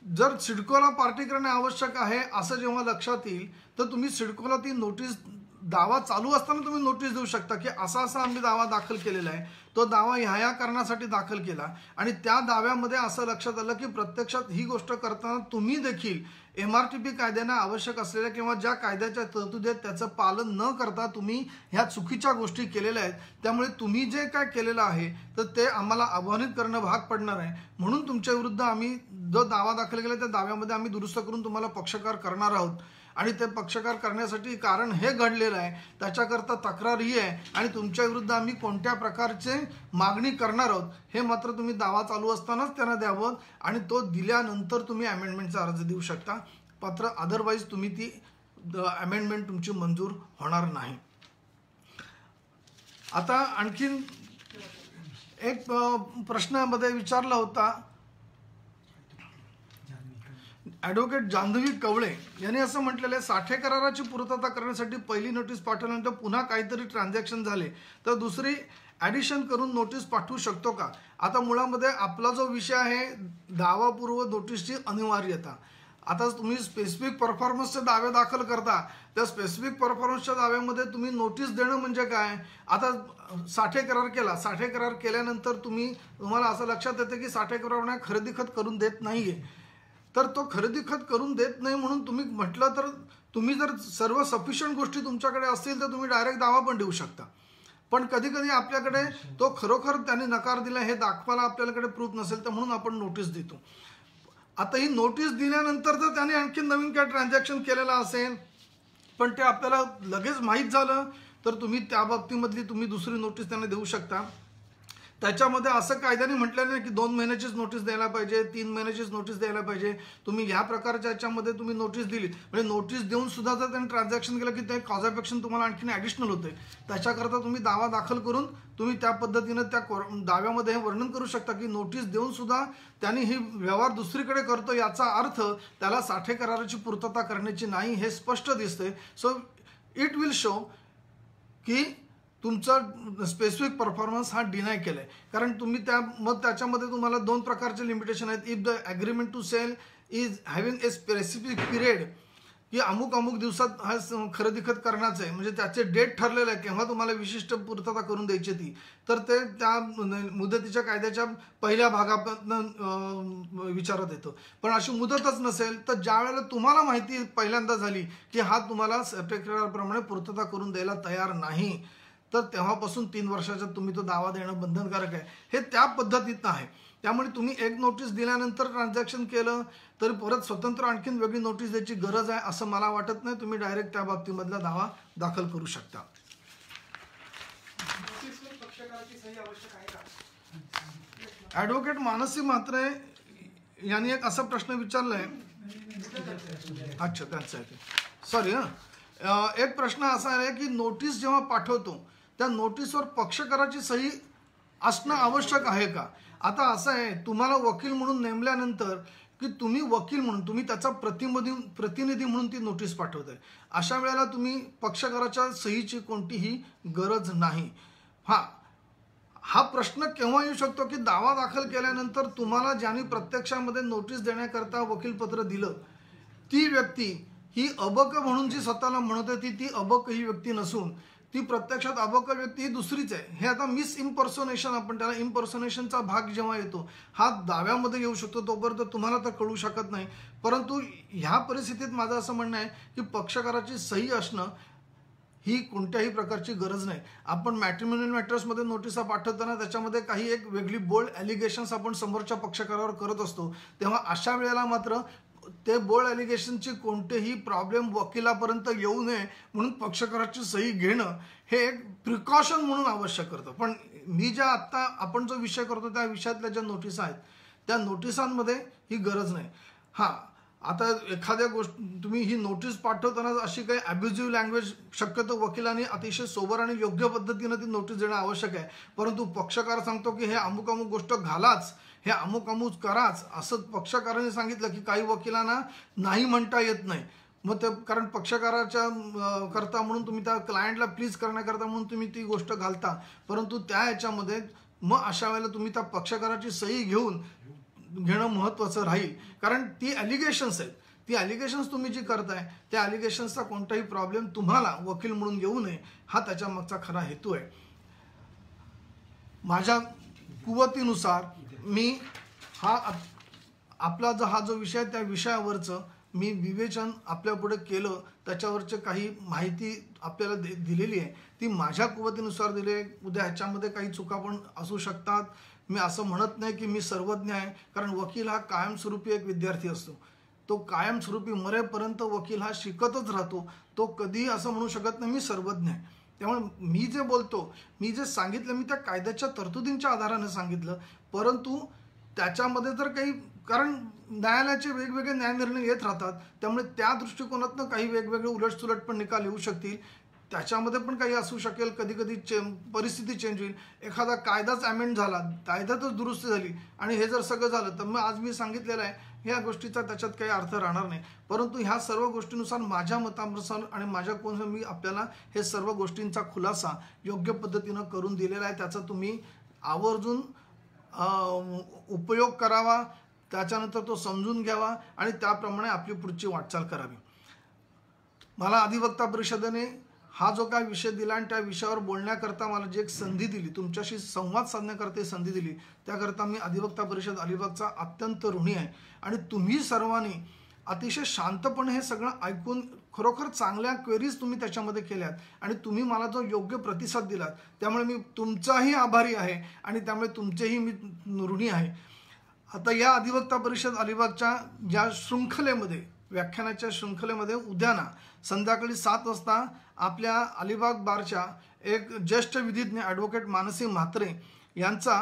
जर सिडकोला पार्टी करणे आवश्यक आहे असं जेव्हा लक्षात येईल तर तुम्ही सिडकोला ती नोटीस, दावा चालू असताना तुम्ही नोटीस देऊ शकता की असा असा आम्ही दावा दाखल केलेला आहे, तो दावा ह्या कारणासाठी दाखल केला आणि त्या दाव्यामध्ये असं लक्षात आलं की प्रत्यक्षात ही गोष्ट करताना तुम्ही देखील MRTP कायद्याने आवश्यक असलेल्या किंवा ज्या कायद्याच्या तरतुदी आहेत त्याचं पालन न करता तुम्ही ह्या चुकीच्या गोष्टी केलेल्या आहेत, त्यामुळे तुम्ही जे काय केलेलं आहे तर ते आम्हाला आव्हानित करणं भाग पडणार आहे. म्हणून तुमच्या विरुद्ध आम्ही जो दावा दाखल केला त्या दाव्यामध्ये आम्ही दुरुस्त करून तुम्हाला पक्षकार करणार आहोत आणि ते पक्षकार करण्यासाठी कारण हे घडलेलं आहे, त्याच्याकरता तक्रार ही आहे आणि तुमच्या विरुद्ध आम्ही कोणत्या प्रकारचे मागणी करणार आहोत हे मात्र तुम्ही दावा चालू असतानाच त्यांना द्यावं आणि तो दिल्यानंतर तुम्ही अमेंडमेंटचा अर्ज देऊ शकता. मात्र अदरवाईज तुम्ही ती अमेंडमेंट तुमची मंजूर होणार नाही. आता आणखीन एक प्रश्नामध्ये विचारला होता ॲडव्होकेट जान्हवी कवळे यांनी असं म्हटलेलं आहे, साठे कराराची पूर्तता करण्यासाठी पहिली नोटीस पाठवल्यानंतर पुन्हा काहीतरी ट्रान्झॅक्शन झाले तर दुसरी ॲडिशन करून नोटीस पाठवू शकतो का? आता मुळामध्ये आपला जो विषय आहे दावापूर्व नोटीसची अनिवार्यता. आता तुम्ही स्पेसिफिक परफॉर्मन्सचे दावे दाखल करता, त्या स्पेसिफिक परफॉर्मन्सच्या दाव्यामध्ये तुम्ही नोटीस देणं म्हणजे काय? आता साठे करार केला, साठे करार केल्यानंतर तुम्हाला असं लक्षात येतं की साठे करार खरेदी खत करून देत नाहीये, तर तो खरेदी खत करून देत नाही म्हणून तुम्ही म्हटलं तर तुम्ही जर सर्व सफिशियंट गोष्टी तुमच्याकडे असतील तर तुम्ही डायरेक्ट दावा पण देऊ शकता. पण कधी कधी आपल्याकडे तो खरोखर त्याने नकार दिला हे दाखवायला आपल्याकडे प्रूफ नसेल तर म्हणून आपण नोटीस देतो. आता ही नोटीस दिल्यानंतर तर त्याने आणखी नवीन काय ट्रान्झॅक्शन केलेलं असेल पण ते आपल्याला लगेच माहीत झालं तर तुम्ही त्या बाबतीमधली तुम्ही दुसरी नोटीस त्यांना देऊ शकता. त्याच्यामध्ये असं कायद्याने म्हटलेलं नाही की 2 महिन्याचीच नोटीस द्यायला पाहिजे, 3 महिन्याचीच नोटीस द्यायला पाहिजे. तुम्ही ह्या प्रकारच्या याच्यामध्ये तुम्ही नोटीस दिली म्हणजे नोटीस देऊन सुद्धा जर त्यांनी ट्रान्झॅक्शन केलं की ते कॉज ऑफ ॲक्शन तुम्हाला आणखीन ॲडिशनल होते. त्याच्याकरता तुम्ही दावा दाखल करून तुम्ही त्या पद्धतीनं त्या दाव्यामध्ये हे वर्णन करू शकता की नोटीस देऊन सुद्धा त्यांनी ही व्यवहार दुसरीकडे करतो याचा अर्थ त्याला साठे कराराची पूर्तता करण्याची नाही हे स्पष्ट दिसते. सो इट विल शो की तुमचा स्पेसिफिक परफॉर्मन्स हा डिनाय केलाय. कारण तुम्ही त्याच्यामध्ये तुम्हाला 2 प्रकारचे लिमिटेशन आहेत. If the agreement to sale is having a specific period की अमुक दिवसात हा खरेदी खत करण्याचं आहे म्हणजे त्याचे डेट ठरलेलं आहे केव्हा तुम्हाला विशिष्ट पूर्तता करून द्यायची ती, तर ते त्या मुदतीच्या कायद्याच्या पहिल्या भागातून विचारात येतं. पण अशी मुदतच नसेल तर ज्या वेळेला तुम्हाला माहिती पहिल्यांदा झाली की हा तुम्हाला कराराप्रमाणे पूर्तता करून द्यायला तयार नाही तर तेव्हापासून 3 वर्षाचा तुम्ही तो दावा देणं बंधनकारक आहे. हे त्या पद्धतीत आहे. त्यामुळे तुम्ही एक नोटीस दिल्यानंतर ट्रान्झॅक्शन केलं तर परत स्वतंत्र आणखीन वेगळी नोटीस द्यायची गरज आहे असं मला वाटत नाही. तुम्ही डायरेक्ट त्या बाबतीमधला दावा दाखल करू शकता. ॲडव्होकेट मानसी म्हात्रे यांनी एक असा प्रश्न विचारलाय. अच्छा त्यांचं आहे सॉरी एक प्रश्न असा आहे की नोटीस जेव्हा पाठवतो त्या नोटीसवर पक्षकाराची सही असणं आवश्यक आहे का? आता असं आहे तुम्हाला वकील म्हणून नेमल्यानंतर की तुम्ही वकील म्हणून तुम्ही त्याचा प्रतिनिधी म्हणून ती नोटीस पाठवताय. अशा वेळेला तुम्ही पक्षकाराच्या सहीची कोणतीही गरज नाही. हा प्रश्न केव्हा येऊ शकतो की दावा दाखल केल्यानंतर तुम्हाला ज्यांनी प्रत्यक्षामध्ये नोटीस देण्याकरता वकीलपत्र दिलं ती व्यक्ती ही अबक म्हणून जी स्वतःला म्हणत होती ती अबक ही व्यक्ती नसून ती प्रत्यक्षात अबक व्यक्ती ही दुसरीच आहे. हे आता मिस इम्पर्सोनेशन आपण त्याला इम्पर्सोनेशनचा भाग जेव्हा येतो हा दाव्यामध्ये येऊ शकतो तोपर्यंत तुम्हाला तर कळू शकत नाही. परंतु ह्या परिस्थितीत माझं असं म्हणणं आहे की पक्षकाराची सही असणं ही कोणत्याही प्रकारची गरज नाही. आपण मॅट्रिमोनियल मॅटर्समध्ये नोटिसा पाठवताना त्याच्यामध्ये काही एक वेगळी बोल्ड ॲलिगेशन्स आपण समोरच्या पक्षकारावर करत असतो तेव्हा अशा वेळेला मात्र ते बोल्ड ॲलिगेशनची कोणतेही प्रॉब्लेम वकिलापर्यंत येऊ नये म्हणून पक्षकाराची सही घेणं हे एक प्रिकॉशन म्हणून आवश्यक करतं. पण मी ज्या आत्ता आपण जो विषय करतो त्या विषयातल्या ज्या नोटिसा आहेत त्या नोटिसांमध्ये ही गरज नाही. आता एखाद्या तुम्ही ही नोटीस पाठवताना अशी काही ॲब्युझिव्ह लँग्वेज शक्यतो वकिलांनी अतिशय सोबर आणि योग्य पद्धतीनं ती नोटीस देणं आवश्यक आहे. परंतु पक्षकार सांगतो की हे अमुक गोष्ट घालाच, हे अमुक कराच असं पक्षकारांनी सांगितलं की काही वकिलांना नाही म्हणता येत नाही. मग ते कारण पक्षकाराच्या करता म्हणून तुम्ही त्या क्लायंटला प्लीज करण्याकरता म्हणून तुम्ही ती गोष्ट घालता. परंतु त्या ह्याच्यामध्ये मग अशा वेळेला तुम्ही त्या पक्षकाराची सही घेऊन घेणं महत्त्वाचं राहील, कारण ती ॲलिगेशन्स आहेत. ती ॲलिगेशन्स तुम्ही जी करताय त्या ॲलिगेशन्सचा कोणताही प्रॉब्लेम तुम्हाला वकील म्हणून येऊ नये हा त्याच्या मागचा खरा हेतू आहे. माझ्या कुवतीनुसार मी आपला हा जो विषय त्या विषयावरचं मी विवेचन आपल्यापुढे केलं, त्याच्यावरचे काही माहिती आपल्याला दिलेली आहे ती माझ्या कुवतीनुसार दिली आहे. उद्या ह्याच्यामध्ये काही चुका पण असू शकतात. मी असं म्हणत नाही की मी सर्वज्ञ आहे, कारण वकील हा कायमस्वरूपी एक विद्यार्थी असतो. तो कायमस्वरूपी मरेपर्यंत वकील हा शिकतच राहतो. तो कधीही असं म्हणू शकत नाही मी सर्वज्ञ आहे. त्यामुळे मी जे बोलतो, मी जे सांगितलं, मी त्या कायद्याच्या तरतुदींच्या आधाराने सांगितलं, परंतु त्याच्यामध्ये जर काही, कारण न्यायालयाचे वेगवेगळे न्यायनिर्णय येत राहतात, त्यामुळे त्या दृष्टिकोनातनं काही वेगवेगळे उलटसुलट पण निकाल येऊ शकतील. त्याच्यामध्ये पण काही असू शकेल, कधी कधी परिस्थिती चेंज होईल. एखादा कायदाच अमेंड झाला, कायद्यातच दुरुस्ती झाली आणि हे जर सगळं झालं तर मग आज मी सांगितलेलं आहे ह्या गोष्टीचा त्याच्यात काही अर्थ राहणार नाही. परंतु ह्या सर्व गोष्टीनुसार माझ्या मतानुसार आणि माझ्या मी आपल्याला हे सर्व गोष्टींचा खुलासा योग्य पद्धतीनं करून दिलेला आहे. त्याचा तुम्ही आवर्जून उपयोग करावा, त्याच्यानंतर तो समजून घ्यावा आणि त्याप्रमाणे आपली पुढची वाटचाल करावी. मला अधिवक्ता परिषदेने हा जो काय विषय दिला आणि त्या विषयावर बोलण्याकरता मला जी एक संधी दिली, तुमच्याशी संवाद साधण्याकरता संधी दिली, त्याकरता मी अधिवक्ता परिषद अलिबागचा अत्यंत ऋणी आहे. आणि तुम्ही सर्वांनी अतिशय शांतपणे हे सगळं ऐकून खरोखर चांगल्या क्वेरीज तुम्ही त्याच्यामध्ये केल्यात आणि तुम्ही मला जो योग्य प्रतिसाद दिलात, त्यामुळे मी तुमचाही आभारी आहे आणि त्यामुळे तुमचेही मी ऋणी आहे. आता या अधिवक्ता परिषद अलिबागच्या ज्या शृंखलेमध्ये, व्याख्यानाच्या शृंखलेमध्ये उद्या ना संध्याकाळी 7 वाजता आपल्या अलिबाग बारच्या एक ज्येष्ठ विधिज्ञ ॲडव्होकेट मानसी म्हात्रे यांचा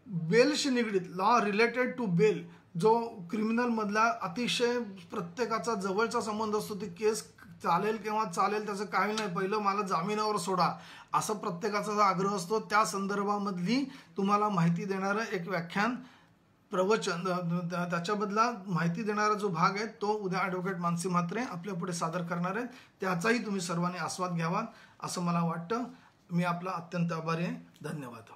बेलशी निगडीत, लॉ रिलेटेड टू बेल, जो क्रिमिनलमधला अतिशय प्रत्येकाचा जवळचा संबंध असतो, ती केस चालेल किंवा चालेल त्याचं काही नाही, पहिलं मला जामिनावर सोडा असं प्रत्येकाचा आग्रह असतो, त्या संदर्भामधली तुम्हाला माहिती देणारं एक व्याख्यान प्रवचन, त्याच्याबदला माहिती देणारा जो भाग आहे तो उद्या ॲडव्होकेट मानसी म्हात्रे आपल्या पुढे सादर करणार आहेत. त्याचाही तुम्ही सर्वांनी आस्वाद घ्यावा असं मला वाटतं. मी आपला अत्यंत आभारी आहे. धन्यवाद.